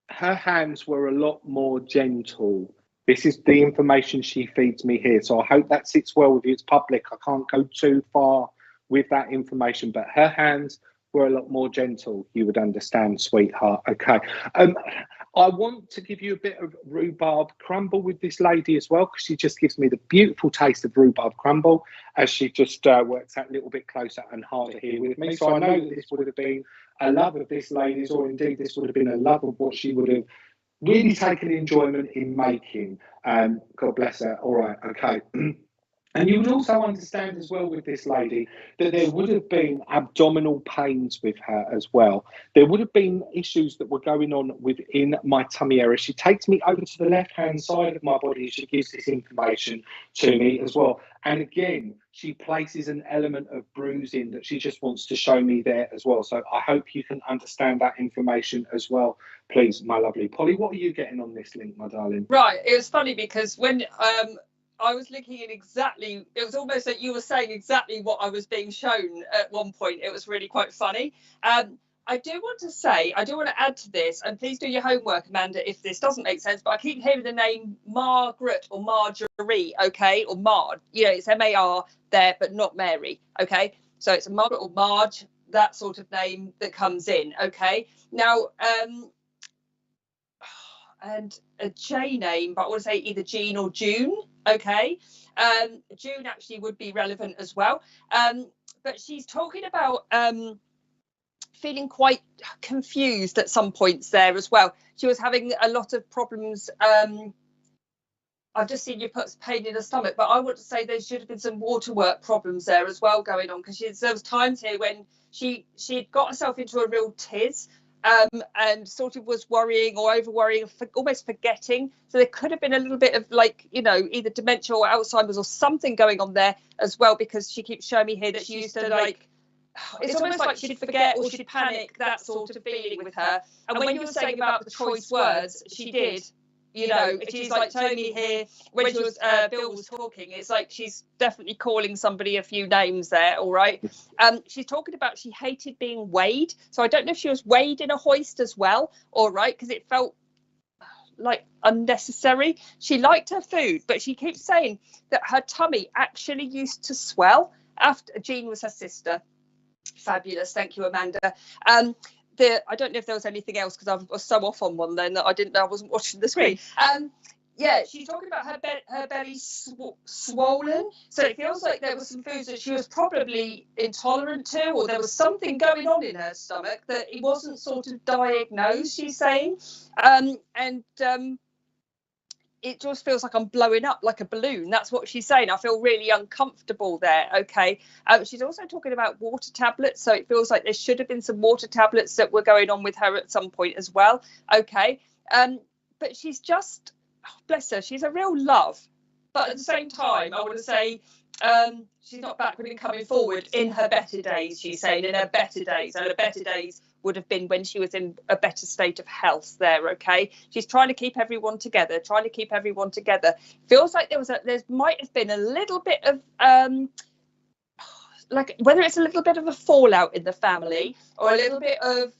her hands were a lot more gentle. This is the information she feeds me here. So I hope that sits well with you. It's public. I can't go too far with that information, but her hands were a lot more gentle, you would understand, sweetheart. Okay. I want to give you a bit of rhubarb crumble with this lady as well, because she just gives me the beautiful taste of rhubarb crumble as she just works that little bit closer and harder here with me. So I know that this would have been a love of this lady's, or indeed this would have been a love of what she would have really taken enjoyment in making. God bless her. All right. Okay. And you would also understand as well with this lady that there would have been abdominal pains with her as well. There would have been issues that were going on within my tummy area. She takes me over to the left-hand side of my body. She gives this information to me as well. And again, she places an element of bruising that she just wants to show me there as well. So I hope you can understand that information as well, please, my lovely Polly. What are you getting on this link, my darling? Right. It was funny because when I was looking at exactly, it was almost like you were saying exactly what I was being shown at one point. It was really quite funny. I do want to add to this, and please do your homework, Amanda, if this doesn't make sense, but I keep hearing the name Margaret or Marjorie, okay, or Marge. You know, it's M-A-R there, but not Mary, okay? So it's a Margaret or Marge, that sort of name that comes in, okay? Now, and a J name, but I want to say either Jean or June, okay? June actually would be relevant as well. But she's talking about feeling quite confused at some points there as well. She was having a lot of problems. I've just seen you put pain in her stomach, but I want to say there should have been some waterwork problems there as well going on, because there was times here when she'd got herself into a real tiz. And sort of was worrying or over worrying, almost forgetting. So there could have been a little bit of, like, you know, either dementia or Alzheimer's or something going on there as well, because she keeps showing me here that she used to, like, it's almost like she'd forget or she'd panic, that sort of feeling with her. And when you were saying about the choice words, she did. You know, she's like telling me here when she was Bill was talking, it's like she's definitely calling somebody a few names there. All right. She's talking about she hated being weighed. So I don't know if she was weighed in a hoist as well. All right. Because it felt like unnecessary. She liked her food, but she keeps saying that her tummy actually used to swell after Jean was her sister. Fabulous. Thank you, Amanda. I don't know if there was anything else, because I was so off on one then that I wasn't watching the screen. Yeah, she's talking about her belly swollen. So it feels like there were some foods that she was probably intolerant to, or there was something going on in her stomach that it wasn't sort of diagnosed, she's saying. It just feels like I'm blowing up like a balloon. That's what she's saying. I feel really uncomfortable there. Okay. She's also talking about water tablets. So it feels like there should have been some water tablets that were going on with her at some point as well. Okay. But she's just, bless her, she's a real love. But at the same time, I want to say she's not backward in coming forward in her better days, she's saying, in her better days. And her better days would have been when she was in a better state of health there, okay? She's trying to keep everyone together, Feels like there might have been a little bit of like whether it's a little bit of a fallout in the family or a little bit of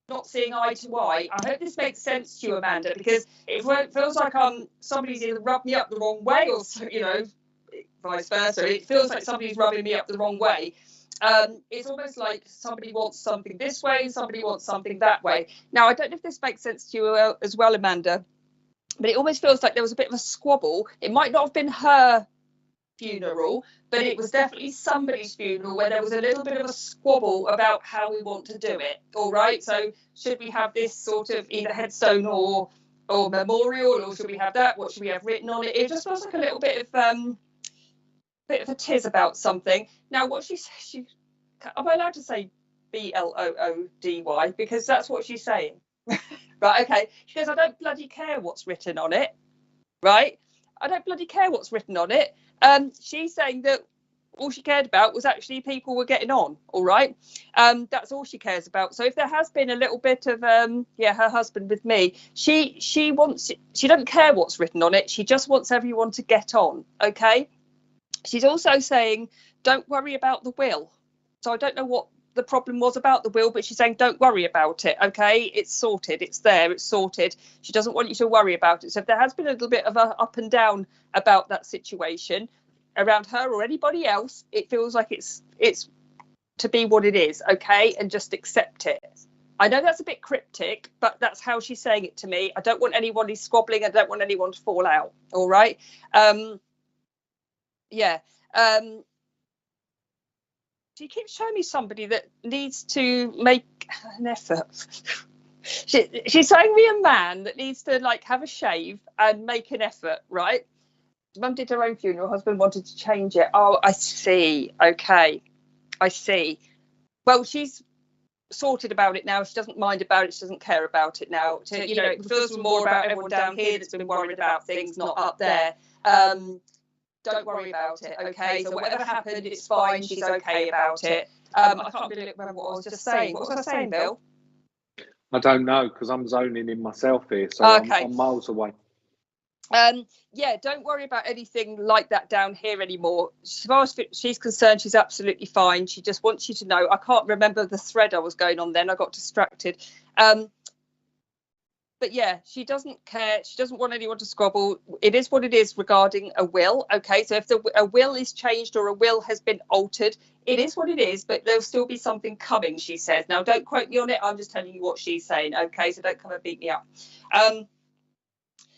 not seeing eye to eye. I hope this makes sense to you, Amanda, because it feels like somebody's either rubbed me up the wrong way or, you know, vice versa. It feels like somebody's rubbing me up the wrong way. It's almost like somebody wants something this way, somebody wants something that way. Now, I don't know if this makes sense to you as well, Amanda, but it almost feels like there was a bit of a squabble. It might not have been her funeral, but it was definitely somebody's funeral where there was a little bit of a squabble about how we want to do it. All right, so should we have this sort of either headstone or memorial, or should we have that? What should we have written on it? It just feels like a little bit of a tiz about something. Now, what she says, am I allowed to say BLOODY, because that's what she's saying? Right, okay. She goes, I don't bloody care what's written on it. Right, I don't bloody care what's written on it. She's saying that all she cared about was actually people were getting on. All right, that's all she cares about. So if there has been a little bit of her husband with me, she doesn't care what's written on it. She just wants everyone to get on. Okay. She's also saying don't worry about the will. So I don't know what the problem was about the will, but she's saying don't worry about it. Okay, it's sorted, it's there, it's sorted. She doesn't want you to worry about it. So if there has been a little bit of a up and down about that situation around her or anybody else, it feels like it's to be what it is. Okay, and just accept it. I know that's a bit cryptic, but that's how she's saying it to me. I don't want anybody squabbling. I don't want anyone to fall out. All right. She keeps showing me somebody that needs to make an effort. She's showing me a man that needs to like have a shave and make an effort, right? Mum did her own funeral, husband wanted to change it. Oh, I see. Okay, I see. Well, she's sorted about it now. She doesn't mind about it. She doesn't care about it now. You know, it feels more about everyone down here that's been worried about things, not up there. Don't worry about it, okay? So whatever happened, it's fine. She's okay about it. I can't really remember what I was just saying. What was I saying, Bill? I don't know, because I'm zoning in myself here, so okay. I'm miles away. Yeah, don't worry about anything like that down here anymore. As far as she's concerned, she's absolutely fine. She just wants you to know. I can't remember the thread I was going on then. I got distracted. But yeah, she doesn't care. She doesn't want anyone to squabble. It is what it is regarding a will. Okay, so if a will is changed or a will has been altered, it is what it is, but there'll still be something coming, she says. Now, don't quote me on it. I'm just telling you what she's saying. Okay, so don't come and beat me up.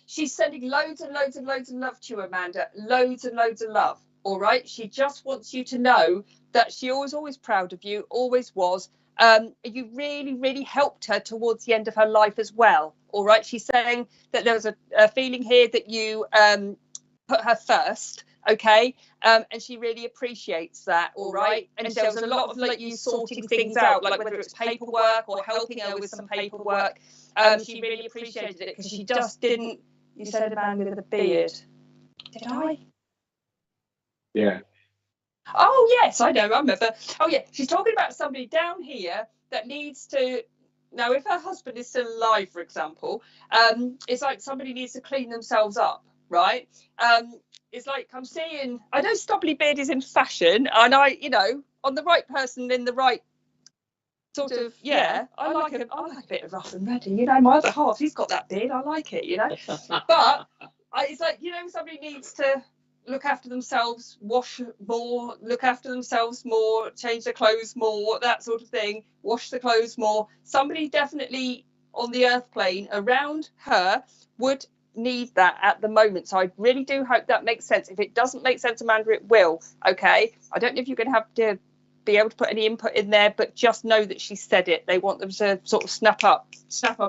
She's sending loads and loads and loads of love to you, Amanda. Loads and loads of love. All right. She just wants you to know that she was always proud of you, always was. You really, really helped her towards the end of her life as well. All right. She's saying that there was a feeling here that you put her first. OK, and she really appreciates that. All right. And there was a lot of like you sorting things out, like whether it's paperwork or helping her with some paperwork. She really appreciated it because she just didn't. You said a man with a beard. Did I? Yeah. Oh, yes, I know. I remember. Oh, yeah. She's talking about somebody down here that needs to. Now, if her husband is still alive, for example, it's like somebody needs to clean themselves up, right? It's like I'm seeing. I know stubbly beard is in fashion, and on the right person in the right sort of, yeah, I like a bit of rough and ready. My other half, he's got that beard. I like it, But it's like, somebody needs to look after themselves, wash more, look after themselves more, change their clothes more, that sort of thing, wash the clothes more. Somebody definitely on the earth plane around her would need that at the moment. So I really do hope that makes sense. If it doesn't make sense, Amanda, it will. Okay. I don't know if you're going to have to be able to put any input in there, but just know that she said it. They want them to sort of snap up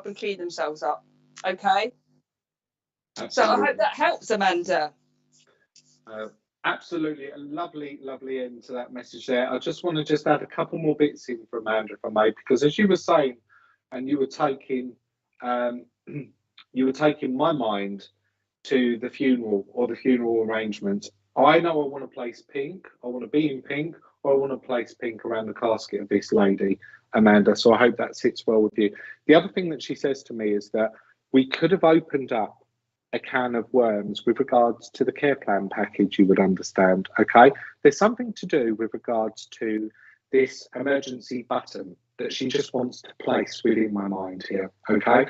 and clean themselves up. Okay. Absolutely. So I hope that helps, Amanda. Absolutely. A lovely end to that message there. I just want to add a couple more bits in for Amanda, if I may, because as you were saying, and you were taking my mind to the funeral or the funeral arrangement. I know I want to place pink. I want to be in pink. I want to place pink around the casket of this lady, Amanda. So I hope that sits well with you. The other thing that she says to me is that we could have opened up a can of worms with regards to the care plan package, you would understand. Okay, there's something to do with regards to this emergency button that she just wants to place within my mind here. Okay,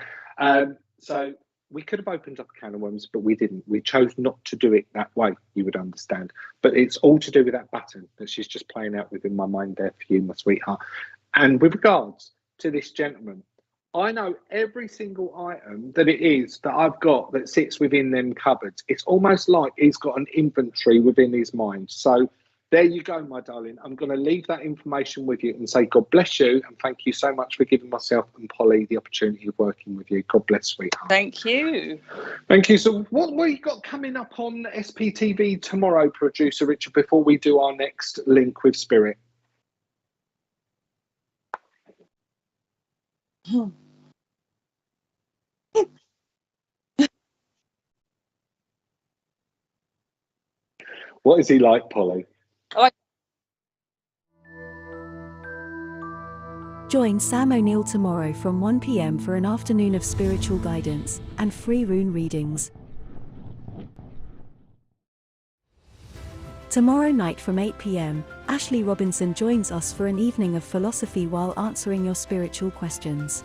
so we could have opened up a can of worms, but we didn't. We chose not to do it that way, you would understand. But it's all to do with that button that she's just playing out within my mind there for you, my sweetheart. And with regards to this gentleman, I know every single item that it is that I've got that sits within them cupboards. It's almost like he's got an inventory within his mind. So there you go, my darling. I'm going to leave that information with you and say God bless you, and thank you so much for giving myself and Polly the opportunity of working with you. God bless, sweetheart. Thank you. Thank you. So what we got coming up on SPTV tomorrow, producer Richard, before we do our next link with Spirit? What is he like, Polly? Join Sam O'Neill tomorrow from 1 p.m. for an afternoon of spiritual guidance and free rune readings. Tomorrow night from 8 p.m, Ashley Robinson joins us for an evening of philosophy while answering your spiritual questions.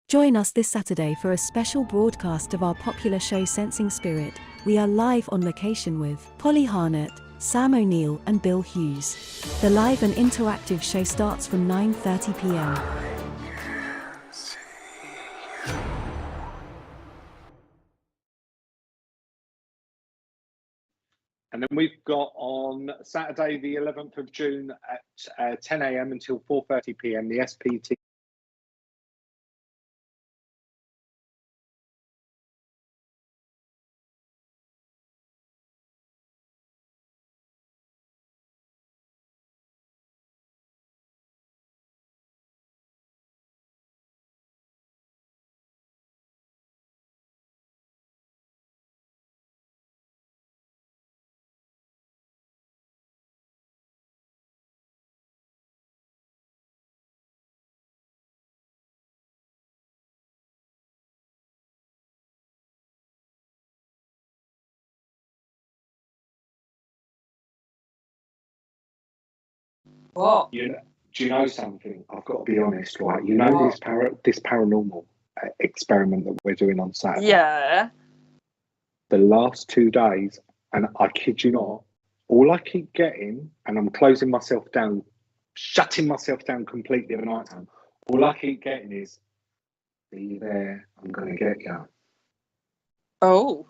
Join us this Saturday for a special broadcast of our popular show Sensing Spirit. We are live on location with Polly Harnett, Sam O'Neill and Bill Hughes. The live and interactive show starts from 9:30 p.m. And then we've got on Saturday, the 11th of June at 10 a.m. until 4:30 p.m. the SPT. What? Do you know something? I've got to be honest, right? You know this paranormal experiment that we're doing on Saturday? Yeah. The last 2 days, and I kid you not, all I keep getting, and I'm closing myself down, shutting myself down completely at night time, all I keep getting is, be there, I'm going to get you. Oh.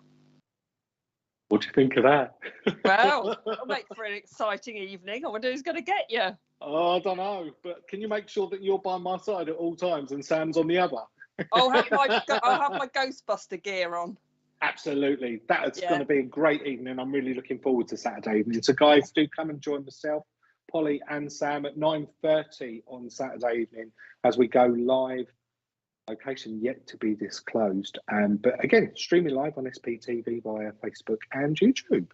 What do you think of that? Well, that'll make for an exciting evening. I wonder who's going to get you. Oh, I don't know, but can you make sure that you're by my side at all times and Sam's on the other? I'll have my Ghostbuster gear on. Absolutely. That's going to be a great evening. I'm really looking forward to Saturday evening. So guys, do come and join myself, Polly and Sam at 9:30 on Saturday evening as we go live. Location yet to be disclosed. But again, streaming live on SPTV via Facebook and YouTube.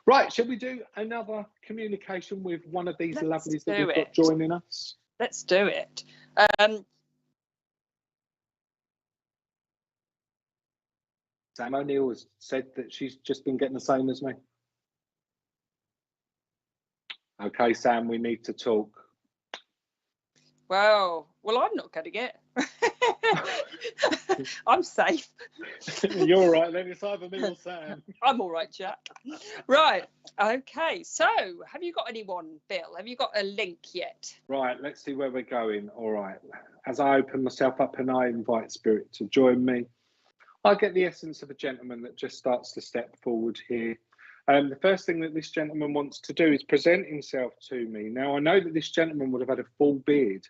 Right, shall we do another communication with one of these lovelies that we've got joining us? Let's do it. Sam O'Neill has said that she's just been getting the same as me. Okay, Sam, we need to talk. Well, I'm not getting it. I'm safe. You're all right then. It's either me or Sam. I'm all right, Jack. Right. Okay. So, have you got anyone, Bill? Have you got a link yet? Right. Let's see where we're going. All right. As I open myself up and I invite Spirit to join me, I get the essence of a gentleman that just starts to step forward here. The first thing that this gentleman wants to do is present himself to me. Now, I know that this gentleman would have had a full beard.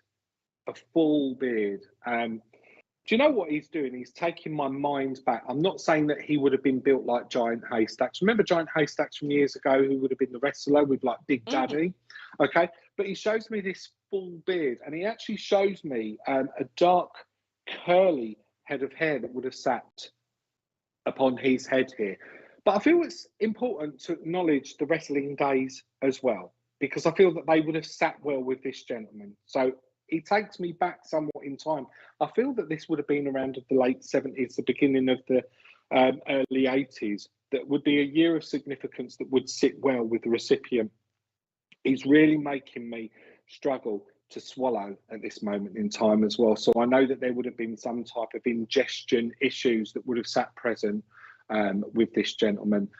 Do you know what he's doing? He's taking my mind back. I'm not saying that he would have been built like Giant Haystacks. Remember Giant Haystacks from years ago, who would have been the wrestler with like Big Daddy? Okay, but he shows me this full beard, and he actually shows me a dark, curly head of hair that would have sat upon his head here. But I feel it's important to acknowledge the wrestling days as well, because I feel that they would have sat well with this gentleman. So it takes me back somewhat in time. I feel that this would have been around the late 70s, the beginning of the early 80s. That would be a year of significance that would sit well with the recipient. It's really making me struggle to swallow at this moment in time as well. So I know that there would have been some type of ingestion issues that would have sat present with this gentleman.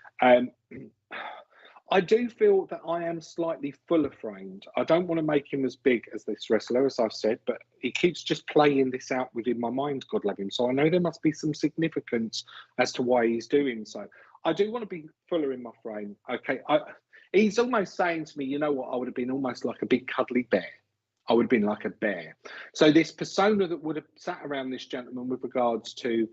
I do feel that I am slightly fuller framed. I don't want to make him as big as this wrestler, as I've said, but he keeps just playing this out within my mind, God love him. So I know there must be some significance as to why he's doing so. I do want to be fuller in my frame. Okay, he's almost saying to me, you know what, I would have been almost like a big cuddly bear. I would have been like a bear. So this persona that would have sat around this gentleman with regards to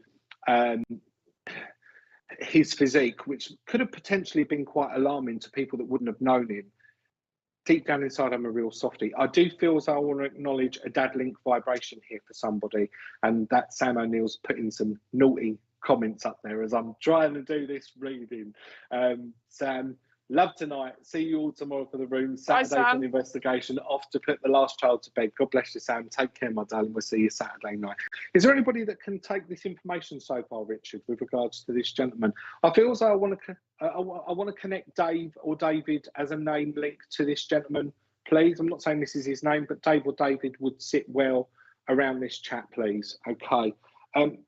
his physique, which could have potentially been quite alarming to people that wouldn't have known him. Deep down inside, I'm a real softie. I do feel as I want to acknowledge a dad link vibration here for somebody, and that Sam O'Neill's putting some naughty comments up there as I'm trying to do this reading. Sam, love tonight. See you all tomorrow for the room. Saturday for the investigation. Off to put the last child to bed. God bless you, Sam. Take care, my darling. We'll see you Saturday night. Is there anybody that can take this information so far, Richard, with regards to this gentleman? I feel as though I want to connect Dave or David as a name link to this gentleman, please. I'm not saying this is his name, but Dave or David would sit well around this chat, please. Okay.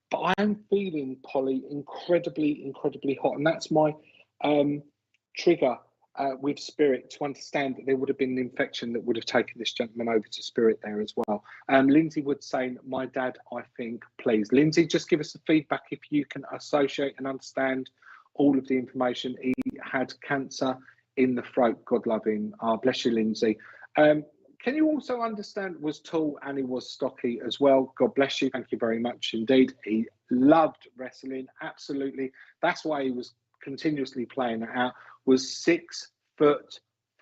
But I am feeling, Polly, incredibly hot, and that's my trigger with spirit to understand that there would have been an infection that would have taken this gentleman over to spirit there as well. Lindsay would say, my dad, I think, please. Lindsay, just give us the feedback if you can associate and understand all of the information. He had cancer in the throat, God love him. Bless you, Lindsay. Can you also understand was tall and he was stocky as well? God bless you. Thank you very much indeed. He loved wrestling. Absolutely. That's why he was continuously playing it out. Was 6'4".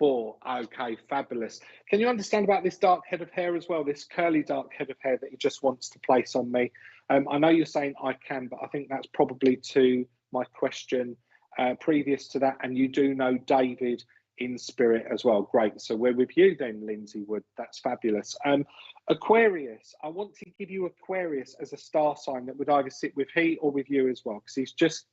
Okay, fabulous. Can you understand about this dark head of hair as well? This curly dark head of hair that he just wants to place on me. I know you're saying I can, but I think that's probably to my question previous to that. And you do know David in spirit as well. Great. So we're with you then, Lindsay Wood. That's fabulous. Aquarius. I want to give you Aquarius as a star sign that would either sit with he or with you as well, because he's just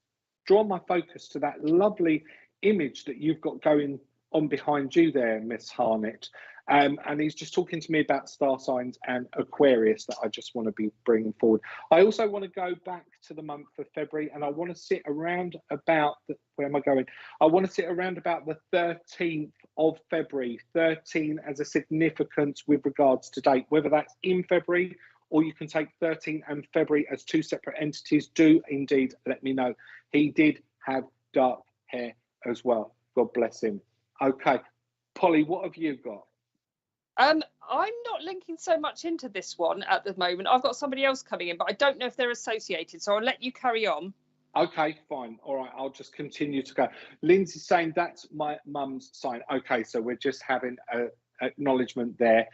drawn my focus to that lovely image that you've got going on behind you there, Miss Harnett. And he's just talking to me about star signs and Aquarius that I just want to be bringing forward. I also want to go back to the month of February, and I want to sit around about where am I going? I want to sit around about the 13th of February, 13 as a significance with regards to date, whether that's in February or you can take 13 and February as two separate entities. Do indeed let me know. He did have dark hair as well. God bless him. Okay, Polly, what have you got? I'm not linking so much into this one at the moment. I've got somebody else coming in, but I don't know if they're associated, so I'll let you carry on. Okay, fine. All right, I'll just continue to go. Lindsay's saying that's my mum's sign. Okay, so we're just having an acknowledgement there.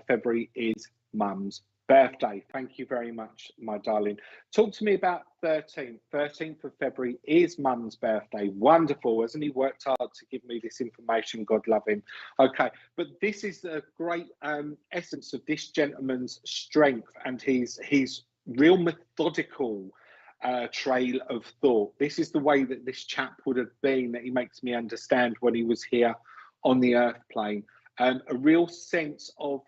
February is mum's birthday. Thank you very much, my darling. Talk to me about 13th. 13th of February is mum's birthday. Wonderful. Hasn't he worked hard to give me this information? God love him. Okay, but this is the great essence of this gentleman's strength and his real methodical trail of thought. This is the way that this chap would have been, that he makes me understand when he was here on the earth plane. A real sense of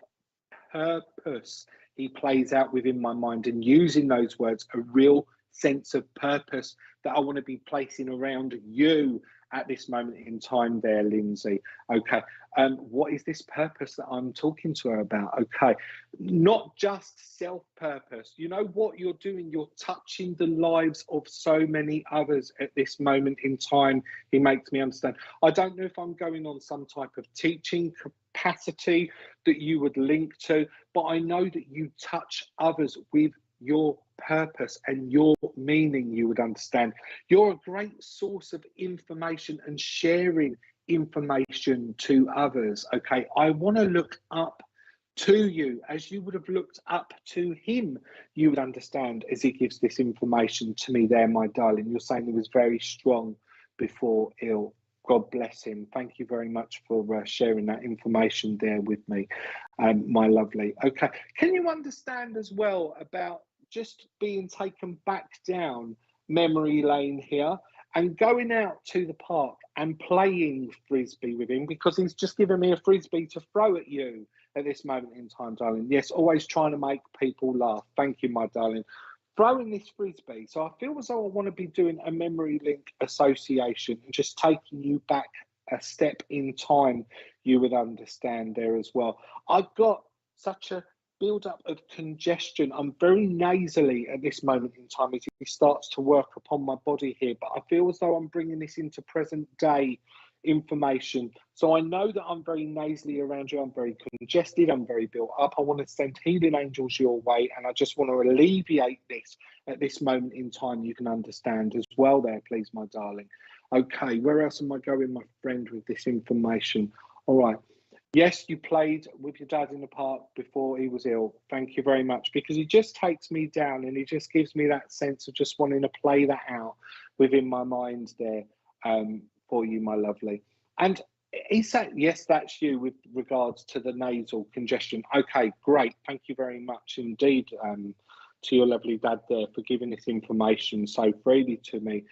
purpose he plays out within my mind, and using those words, a real sense of purpose that I want to be placing around you at this moment in time there, Lindsay. Okay, what is this purpose that I'm talking to her about? Okay, not just self-purpose. You know what you're doing? You're touching the lives of so many others at this moment in time. He makes me understand. I don't know if I'm going on some type of teaching capacity that you would link to, but I know that you touch others with your purpose and your meaning. You would understand you're a great source of information and sharing information to others. Okay, I want to look up to you as you would have looked up to him. You would understand as he gives this information to me there, my darling. You're saying he was very strong before ill. God bless him. Thank you very much for sharing that information there with me, my lovely. Okay, can you understand as well about just being taken back down memory lane here and going out to the park and playing frisbee with him, because he's just given me a frisbee to throw at you at this moment in time, darling? Yes, always trying to make people laugh. Thank you, my darling. Throwing this frisbee. So I feel as though I want to be doing a memory link association and just taking you back a step in time, you would understand there as well. I've got such a build-up of congestion. I'm very nasally at this moment in time as it starts to work upon my body here, but I feel as though I'm bringing this into present day information. So I know that I'm very nasally around you. I'm very congested. I'm very built up. I want to send healing angels your way, and I just want to alleviate this at this moment in time. You can understand as well there, please, my darling. Okay, where else am I going, my friend, with this information? All right. Yes, you played with your dad in the park before he was ill. Thank you very much, because he just takes me down and he just gives me that sense of just wanting to play that out within my mind there for you, my lovely. And he said, yes, that's you with regards to the nasal congestion. Okay, great. Thank you very much indeed to your lovely dad there for giving this information so freely to me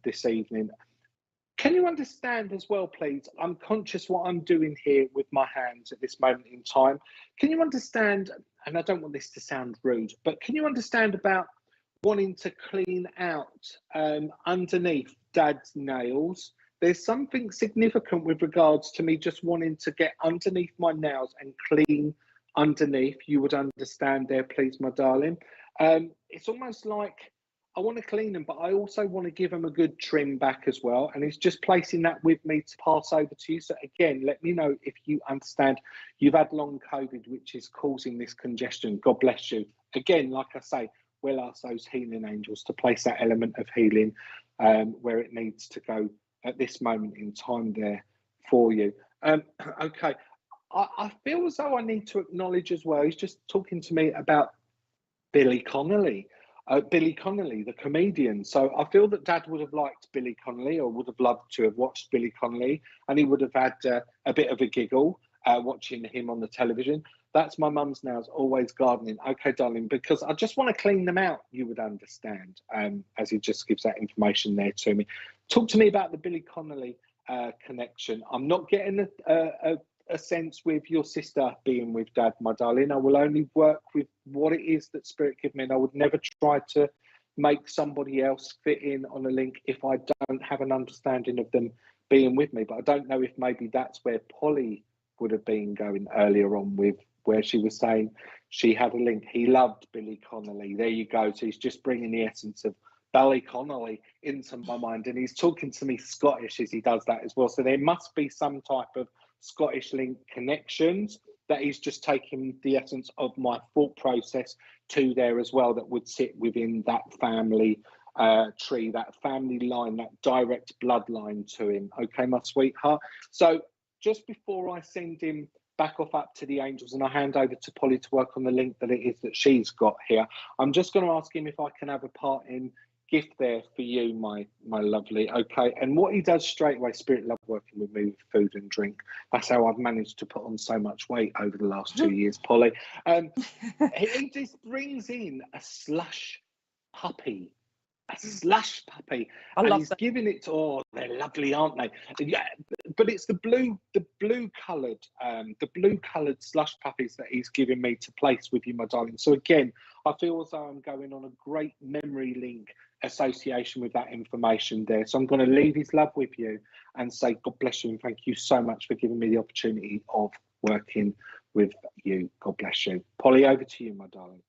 this evening. Can you understand as well, please? I'm conscious what I'm doing here with my hands at this moment in time. Can you understand, and I don't want this to sound rude, but can you understand about wanting to clean out underneath Dad's nails? There's something significant with regards to me just wanting to get underneath my nails and clean underneath. You would understand there, please, my darling. It's almost like I want to clean them, but I also want to give them a good trim back as well. And it's just placing that with me to pass over to you. So again, let me know if you understand. You've had long COVID, which is causing this congestion. God bless you. Again, like I say, we'll ask those healing angels to place that element of healing where it needs to go at this moment in time there for you. Okay, I feel as though I need to acknowledge as well, he's just talking to me about Billy Connolly. Billy Connolly, the comedian. So I feel that Dad would have liked Billy Connolly, or would have loved to have watched Billy Connolly, and he would have had a bit of a giggle watching him on the television. That's my mum's nails, always gardening. Okay, darling, because I just want to clean them out, you would understand, as he just gives that information there to me. Talk to me about the Billy Connolly connection. I'm not getting a sense with your sister being with Dad, my darling. I will only work with what it is that Spirit give me, and I would never try to make somebody else fit in on a link if I don't have an understanding of them being with me. But I don't know if maybe that's where Polly would have been going earlier on with, where she was saying she had a link. He loved Billy Connolly. There you go. So he's just bringing the essence of Billy Connolly into my mind, and he's talking to me Scottish as he does that as well. So there must be some type of Scottish link connections that he's just taking the essence of my thought process to there as well, that would sit within that family tree, that family line, that direct bloodline to him. Okay, my sweetheart. So just before I send him back off up to the angels and I hand over to Polly to work on the link that it is that she's got here, I'm just going to ask him if I can have a part in gift there for you, my lovely. Okay, and what he does straight away, Spirit love working with me with food and drink. That's how I've managed to put on so much weight over the last 2 years, Polly. He just brings in a slush puppy. A slush puppy, I and love he's that. giving it to, oh, they're lovely, aren't they? Yeah, but it's the blue coloured slush puppies that he's giving me to place with you, my darling. So again, I feel as though I'm going on a great memory link association with that information there. So I'm going to leave his love with you and say God bless you and thank you so much for giving me the opportunity of working with you. God bless you. Polly, over to you, my darling.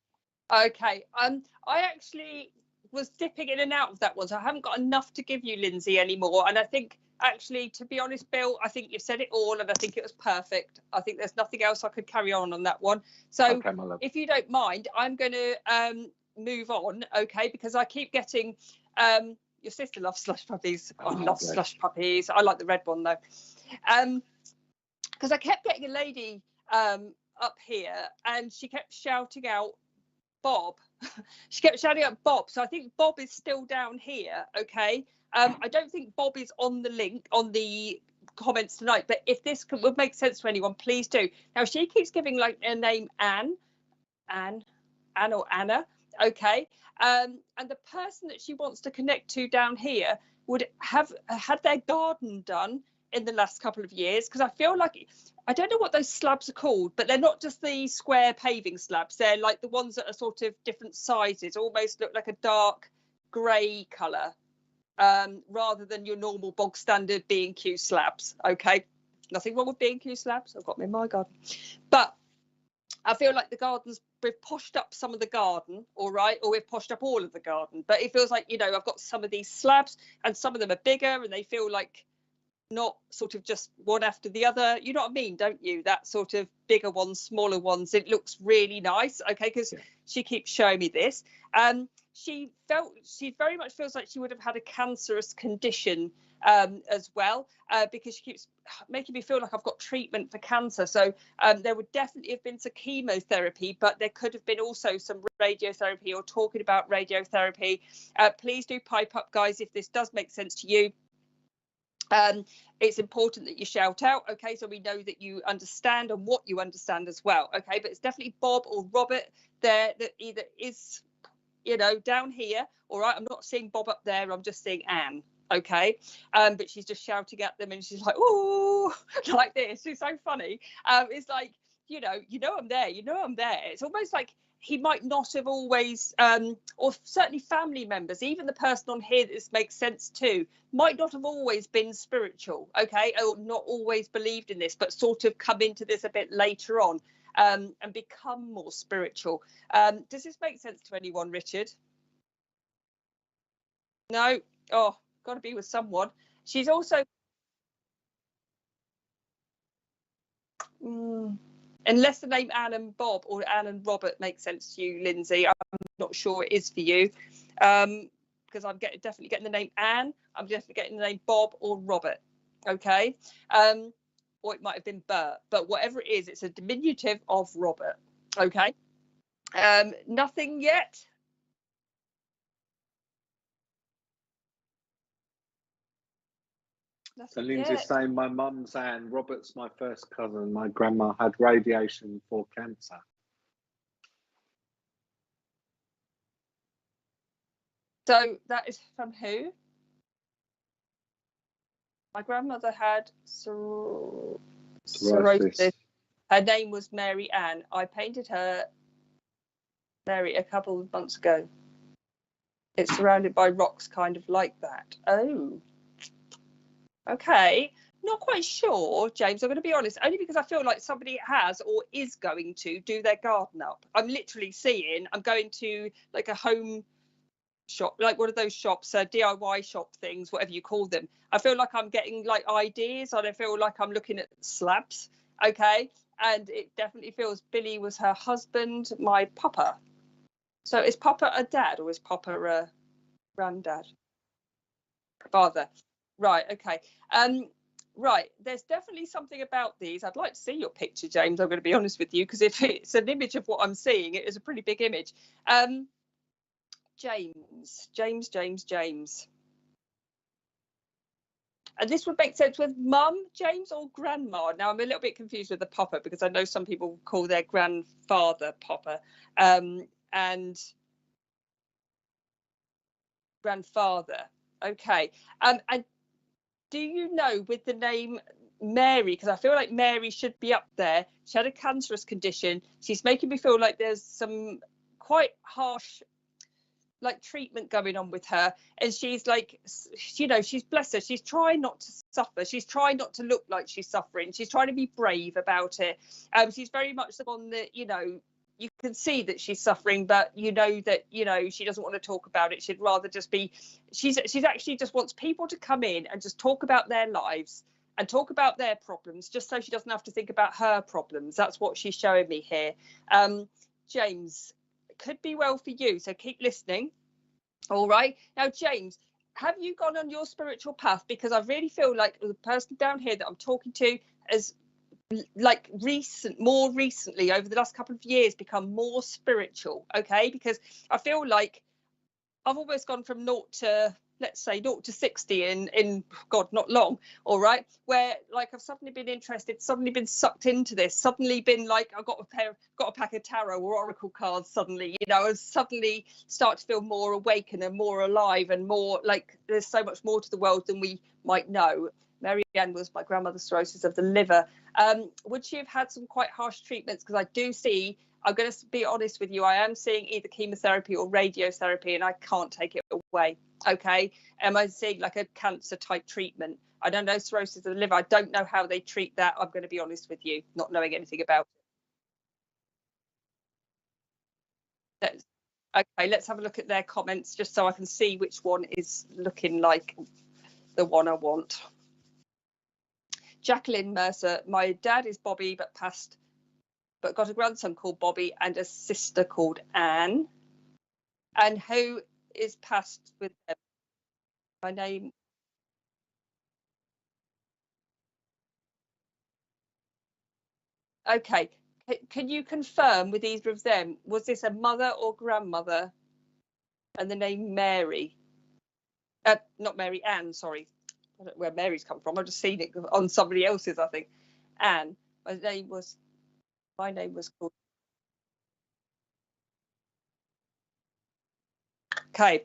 Okay, I actually was dipping in and out of that one, so I haven't got enough to give you, Lindsay, anymore. And I think, actually, to be honest, Bill, I think you've said it all, and I think it was perfect. I think there's nothing else I could carry on that one. So okay, my love, if you don't mind, I'm going to move on, okay, because I keep getting your sister loves slush puppies. I love slush puppies. I like the red one though, because I kept getting a lady up here and she kept shouting out Bob, She kept shouting out Bob. So I think Bob is still down here. Okay. I don't think Bob is on the link on the comments tonight, but if this would make sense to anyone, please do. Now she keeps giving like a name Anne or Anna. Okay. And the person that she wants to connect to down here would have had their garden done in the last couple of years, because I feel like, I don't know what those slabs are called, but they're not just the square paving slabs. They're like the ones that are sort of different sizes, almost look like a dark grey colour, rather than your normal bog standard B&Q slabs. Okay, nothing wrong with B&Q slabs. I've got them in my garden, but I feel like the gardens, we've poshed up some of the garden, all right, or we've poshed up all of the garden, but it feels like, you know, I've got some of these slabs and some of them are bigger and they feel like not sort of just one after the other, you know what I mean, don't you? That sort of bigger ones, smaller ones, it looks really nice. Okay, because she keeps showing me this. She very much feels like she would have had a cancerous condition as well, because she keeps making me feel like I've got treatment for cancer. So there would definitely have been some chemotherapy, but there could have been also some radiotherapy or talking about radiotherapy. Please do pipe up, guys, if this does make sense to you. It's important that you shout out, okay, so we know that you understand and what you understand as well, okay, but it's definitely Bob or Robert there that either is, you know, down here, all right, I'm not seeing Bob up there, I'm just seeing Anne, okay, but she's just shouting at them and she's like, oh, like this. She's so funny. It's like, you know I'm there, I'm there. It's almost like he might not have always, or certainly family members, even the person on here that this makes sense to, might not have always been spiritual, okay, or not always believed in this, but sort of come into this a bit later on, and become more spiritual. Does this make sense to anyone, Richard? No? Oh, got to be with someone. She's also... Unless the name Anne and Bob or Anne and Robert makes sense to you, Lindsay, I'm not sure it is for you, because I'm definitely getting the name Anne. I'm definitely getting the name Bob or Robert, okay? Or it might have been Bert, but whatever it is, it's a diminutive of Robert, okay? Nothing yet. So Lindsay's saying my mum's Anne, Robert's my first cousin. My grandma had radiation for cancer. So that is from who? My grandmother had cirrhosis. Her name was Mary Ann. I painted her, Mary, a couple of months ago. It's surrounded by rocks, kind of like that. Oh. Okay, not quite sure, James, I'm going to be honest, only because I feel like somebody has or is going to do their garden up. I'm literally seeing, I'm going to like a home shop, like one of those shops, DIY shop things, whatever you call them. I feel like I'm getting like ideas, and I feel like I'm looking at slabs, okay, and it definitely feels Billy was her husband, my papa. So is Papa a dad or is Papa a granddad? Father. Right, okay. Right, there's definitely something about these. I'd like to see your picture, James, I'm going to be honest with you, because if it's an image of what I'm seeing, it is a pretty big image. James. And this would make sense with mum, James, or grandma. Now, I'm a little bit confused with the papa, because I know some people call their grandfather papa, and grandfather. Okay. And do you know with the name Mary, because I feel like Mary should be up there, she had a cancerous condition, she's making me feel like there's some quite harsh like treatment going on with her, and she's like, you know, she's, bless her, she's trying not to suffer, she's trying not to look like she's suffering, she's trying to be brave about it. She's very much the one that, you know, you can see that she's suffering, but you know that, you know, she doesn't want to talk about it. She'd rather just be, she's actually just wants people to come in and just talk about their lives and talk about their problems, just so she doesn't have to think about her problems. That's what she's showing me here. James, could be well for you, so keep listening. All right, now James, have you gone on your spiritual path? Because I really feel like the person down here that I'm talking to has like more recently over the last couple of years become more spiritual, okay? Because I feel like I've almost gone from 0 to, let's say, 0 to 60 in God, not long, all right, where like I've suddenly been interested, suddenly been sucked into this, suddenly been like I've got a pack of tarot or oracle cards suddenly, you know, and suddenly start to feel more awakened and more alive and more like there's so much more to the world than we might know. Mary Ann was my grandmother's cirrhosis of the liver. Would she have had some quite harsh treatments? Because I do see, I'm going to be honest with you, I am seeing either chemotherapy or radiotherapy, and I can't take it away. Okay. Am I seeing like a cancer type treatment? I don't know cirrhosis of the liver. I don't know how they treat that. I'm going to be honest with you, not knowing anything about it. Okay, let's have a look at their comments just so I can see which one is looking like the one I want. Jacqueline Mercer, my dad is Bobby but passed, but got a grandson called Bobby and a sister called Anne. And who is passed with them? My name. Okay, can you confirm with either of them, was this a mother or grandmother? And the name Mary. Not Mary, Anne, sorry. I don't know where Mary's come from. I've just seen it on somebody else's, I think. Anne. My name was called. Okay.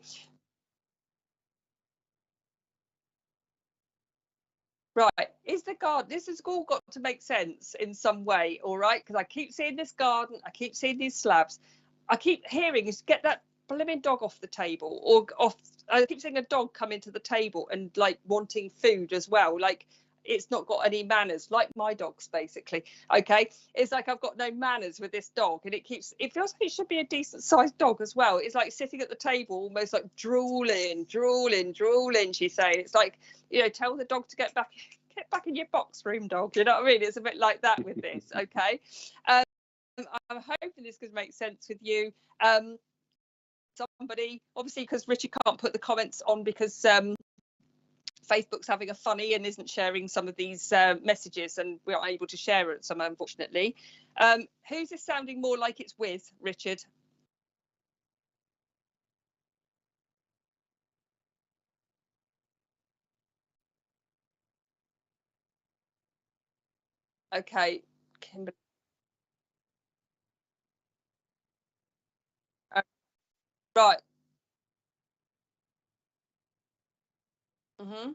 Right, is the garden, this has all got to make sense in some way, all right? Because I keep seeing this garden, I keep seeing these slabs, I keep hearing is get that blooming dog off the table, or off. I keep seeing a dog come into the table and like wanting food as well, like it's not got any manners, like my dogs basically. Okay, it's like I've got no manners with this dog, and it feels like it should be a decent sized dog as well. It's like sitting at the table almost like drooling. She's saying, it's like, you know, tell the dog to get back in your box room, dog, you know what I mean? It's a bit like that with this. Okay, I'm hoping this could make sense with you. Somebody, obviously, because Richard can't put the comments on because Facebook's having a funny and isn't sharing some of these messages, and we're not able to share it, some, unfortunately. Who's this sounding more like it's with, Richard? Okay, Kimberly. Right. Mm-hmm.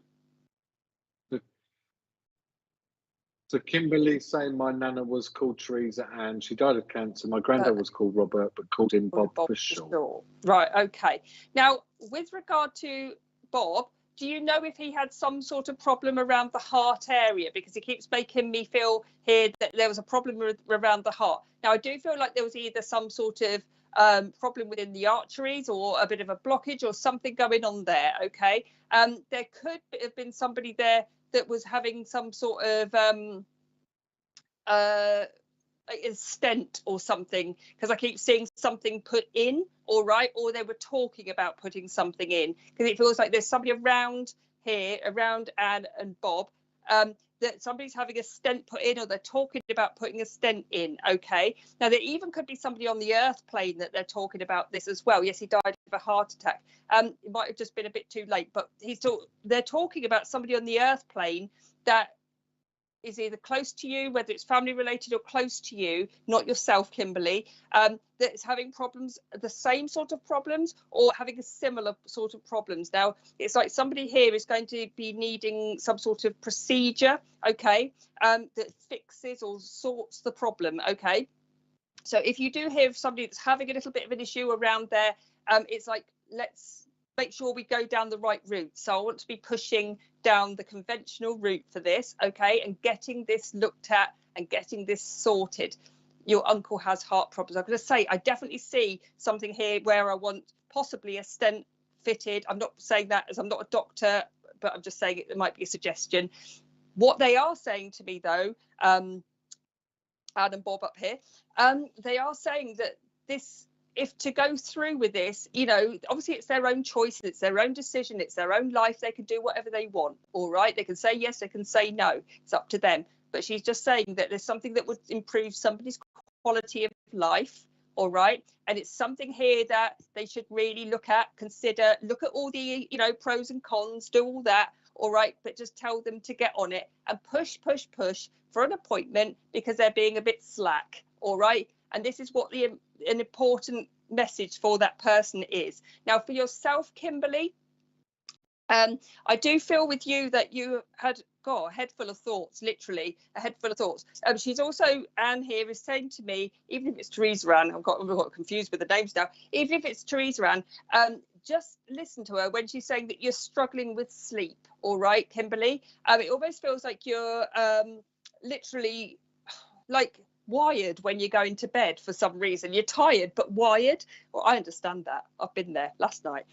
So Kimberly's saying my nana was called Teresa and she died of cancer. My granddad was called Robert, but called him Bob for short. Right, okay. Now, with regard to Bob, do you know if he had some sort of problem around the heart area? Because he keeps making me feel here that there was a problem around the heart. Now, I do feel like there was either some sort of problem within the arteries or a bit of a blockage or something going on there, okay? There could have been somebody there that was having some sort of a stent or something, because I keep seeing something put in, all right, or they were talking about putting something in, because it feels like there's somebody around here, around Anne and Bob, that somebody's having a stent put in, or they're talking about putting a stent in. Okay, now there even could be somebody on the earth plane that they're talking about this as well. Yes, he died of a heart attack. It might have just been a bit too late, but they're talking about somebody on the earth plane that is either close to you, whether it's family related or close to you, not yourself, Kimberly, that's having problems, the same sort of problems, or having a similar sort of problems. Now, it's like somebody here is going to be needing some sort of procedure, okay, that fixes or sorts the problem, okay. So if you do hear somebody that's having a little bit of an issue around there, it's like, let's make sure we go down the right route. So I want to be pushing down the conventional route for this, okay, and getting this looked at and getting this sorted. Your uncle has heart problems. I'm going to say, I definitely see something here where I want possibly a stent fitted. I'm not saying that as I'm not a doctor, but I'm just saying it might be a suggestion. What they are saying to me, though, Anne and Bob up here, they are saying that this, if to go through with this, you know, obviously it's their own choice, it's their own decision, it's their own life, they can do whatever they want, all right, they can say yes, they can say no, it's up to them. but she's just saying that there's something that would improve somebody's quality of life. All right, and it's something here that they should really look at, consider, look at all the, you know, pros and cons, do all that. All right, but just tell them to get on it and push for an appointment because they're being a bit slack. All right, and this is what an important message for that person is. Now, for yourself, Kimberly, I do feel with you that you had got a head full of thoughts, literally a head full of thoughts. She's also, Anne here is saying to me, even if it's Teresa Ann, I've got confused with the names now, even if it's Teresa Ann, just listen to her when she's saying that you're struggling with sleep. All right, Kimberly, it almost feels like you're literally like wired when you're going to bed for some reason. You're tired but wired. Well, I understand that. I've been there last night.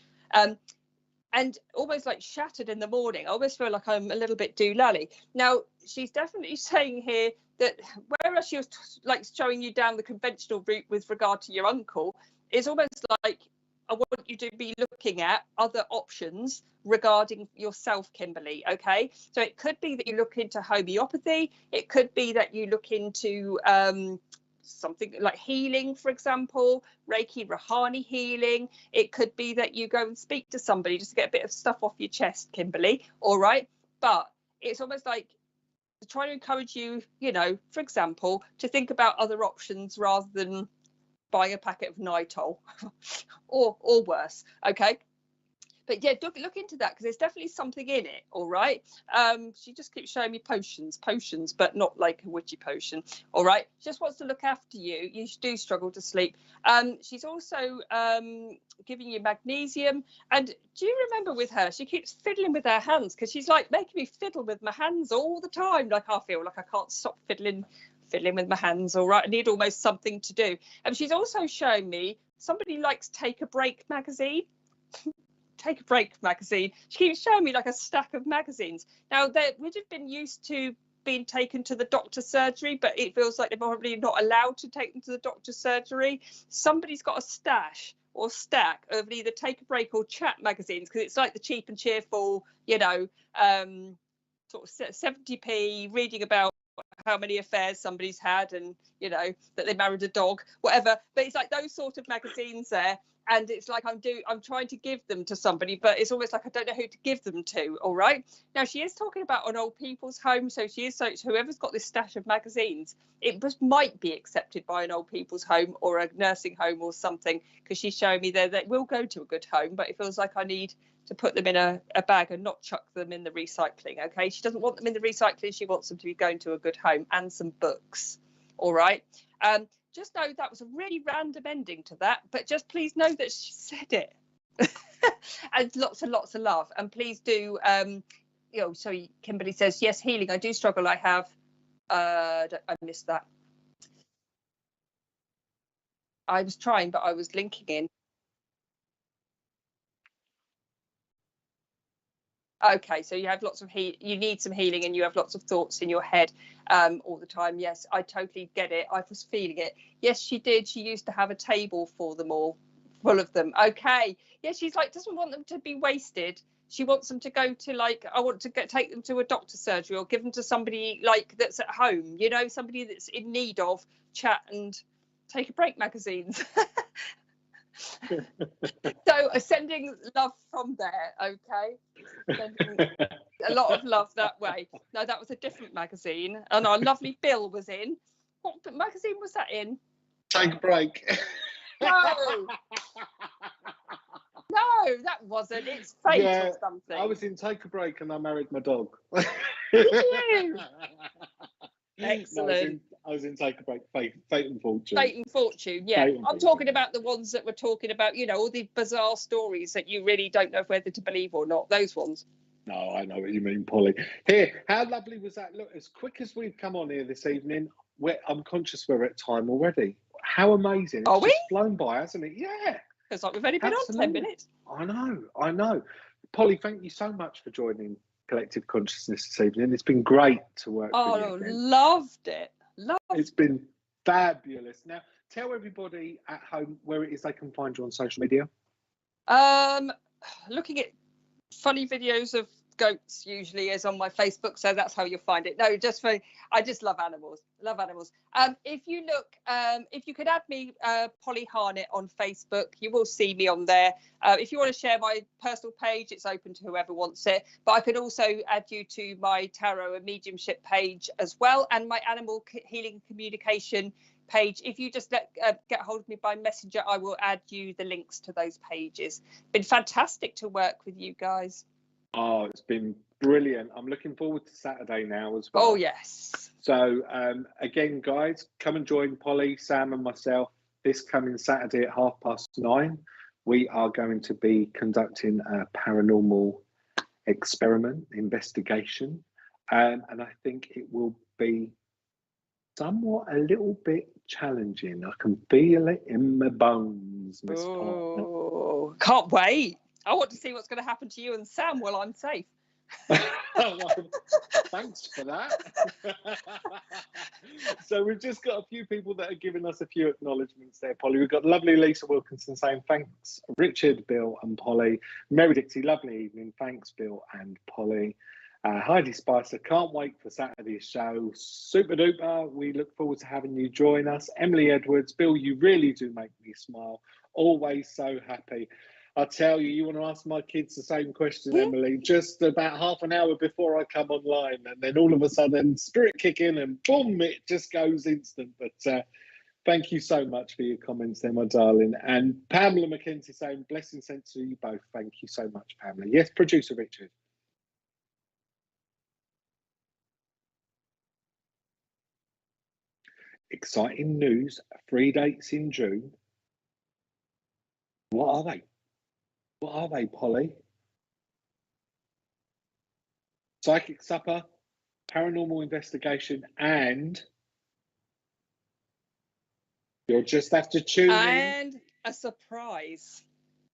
And almost like shattered in the morning. I almost feel like I'm a little bit doolally. Now, she's definitely saying here that whereas she was like showing you down the conventional route with regard to your uncle, it's almost like I want you to be looking at other options regarding yourself, Kimberly. Okay, so it could be that you look into homeopathy. It could be that you look into something like healing, for example, Reiki, Rahani healing. It could be that you go and speak to somebody just to get a bit of stuff off your chest, Kimberly. All right, but it's almost like to try to encourage you, you know, for example, to think about other options rather than buying a packet of Nitol or worse. Okay, but yeah, look into that because there's definitely something in it. All right, she just keeps showing me potions, but not like a witchy potion. All right, she just wants to look after you. You do struggle to sleep. She's also giving you magnesium. And do you remember with her, she keeps fiddling with her hands because she's like making me fiddle with my hands all the time. Like I feel like I can't stop fiddling with my hands. All right, I need almost something to do. And she's also showing me somebody likes Take a Break magazine. Take a Break magazine. She keeps showing me like a stack of magazines. Now, they would have been used to being taken to the doctor's surgery, but it feels like they're probably not allowed to take them to the doctor's surgery. Somebody's got a stash or stack of either Take a Break or Chat magazines because it's like the cheap and cheerful, you know, sort of 70p reading about how many affairs somebody's had and, you know, that they married a dog, whatever. But it's like those sort of magazines there. And it's like I'm trying to give them to somebody, but it's almost like I don't know who to give them to. All right. Now, she is talking about an old people's home. So she is, so whoever's got this stash of magazines, it just might be accepted by an old people's home or a nursing home or something, because she's showing me there that will go to a good home. But it feels like I need to put them in a bag and not chuck them in the recycling. OK, she doesn't want them in the recycling. She wants them to be going to a good home and some books. All right. Just know that was a really random ending to that, but just please know that she said it. And lots and lots of love. And please do, you know, so Kimberly says, yes, healing, I do struggle. I have, I missed that. I was trying, but I was linking in. Okay, so you have lots of you need some healing and you have lots of thoughts in your head all the time. Yes, I totally get it. I was feeling it. Yes, she did. She used to have a table for them all, full of them. Okay. Yeah, she's like, doesn't want them to be wasted. She wants them to go to, like, I want to take them to a doctor's surgery or give them to somebody like that's at home, you know, somebody that's in need of Chat and Take a Break magazines. So sending love from there. Okay, sending a lot of love that way. No, that was a different magazine, and our lovely Bill was in. What magazine was that in? Take a Break. No, that wasn't. It's Fate or something. I was in Take a Break and I married my dog. Did you? Excellent. I was in Take a Break, Fate and Fortune. Fate and Fortune, yeah. Fate and I'm talking about the ones that we're talking about, you know, all the bizarre stories that you really don't know whether to believe or not. Those ones. No, I know what you mean, Polly. Here, how lovely was that? Look, as quick as we've come on here this evening, I'm conscious we're at time already. How amazing. It's just flown by, hasn't it? Yeah. It's like we've only been on 10 minutes. I know. Polly, thank you so much for joining Collective Consciousness this evening. It's been great to work with you. Oh, loved it. It's been fabulous. Now, tell everybody at home where it is they can find you on social media. Looking at funny videos of goats usually is on my Facebook, so that's how you'll find it. No, I just love animals. If you look, if you could add me, Polly Harnett on Facebook, you will see me on there. If you want to share my personal page, it's open to whoever wants it, but I could also add you to my tarot and mediumship page as well, and my animal healing communication page. If you just get hold of me by messenger, I will add you the links to those pages. Been fantastic to work with you guys. Oh, it's been brilliant. I'm looking forward to Saturday now as well. Oh yes. So again, guys, come and join Polly, Sam and myself this coming Saturday at 9:30. We are going to be conducting a paranormal investigation, and I think it will be somewhat a little bit challenging. I can feel it in my bones, Miss Partner. Oh, can't wait. I want to see what's going to happen to you and Sam while I'm safe. Well, thanks for that. So we've just got a few people that are giving us a few acknowledgements there, Polly. We've got lovely Lisa Wilkinson saying thanks, Richard, Bill and Polly. Mary Dixie, lovely evening. Thanks, Bill and Polly. Heidi Spicer, can't wait for Saturday's show. Super duper. We look forward to having you join us. Emily Edwards, Bill, you really do make me smile. Always so happy. I tell you, you want to ask my kids the same question, Emily, just about half an hour before I come online, and then all of a sudden spirit kick in and boom, it just goes instant. But thank you so much for your comments there, my darling. And Pamela McKenzie saying blessings sent to you both. Thank you so much, Pamela. Yes, producer Richard. Exciting news, 3 dates in June. What are they? What are they, Polly? Psychic supper, paranormal investigation, and you'll just have to tune in. And a surprise.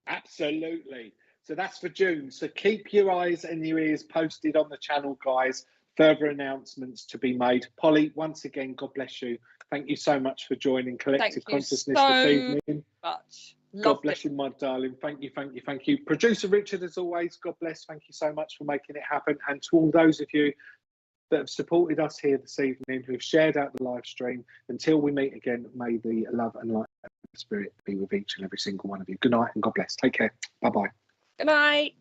Absolutely. So that's for June. So keep your eyes and your ears posted on the channel, guys. Further announcements to be made. Polly, once again, God bless you. Thank you so much for joining Collective Consciousness this evening. Much. God bless you, my darling. Thank you, thank you, thank you. Producer Richard, as always, God bless. Thank you so much for making it happen. And to all those of you that have supported us here this evening, who have shared out the live stream, until we meet again, may the love and light of the Spirit be with each and every single one of you. Good night and God bless. Take care. Bye-bye. Good night.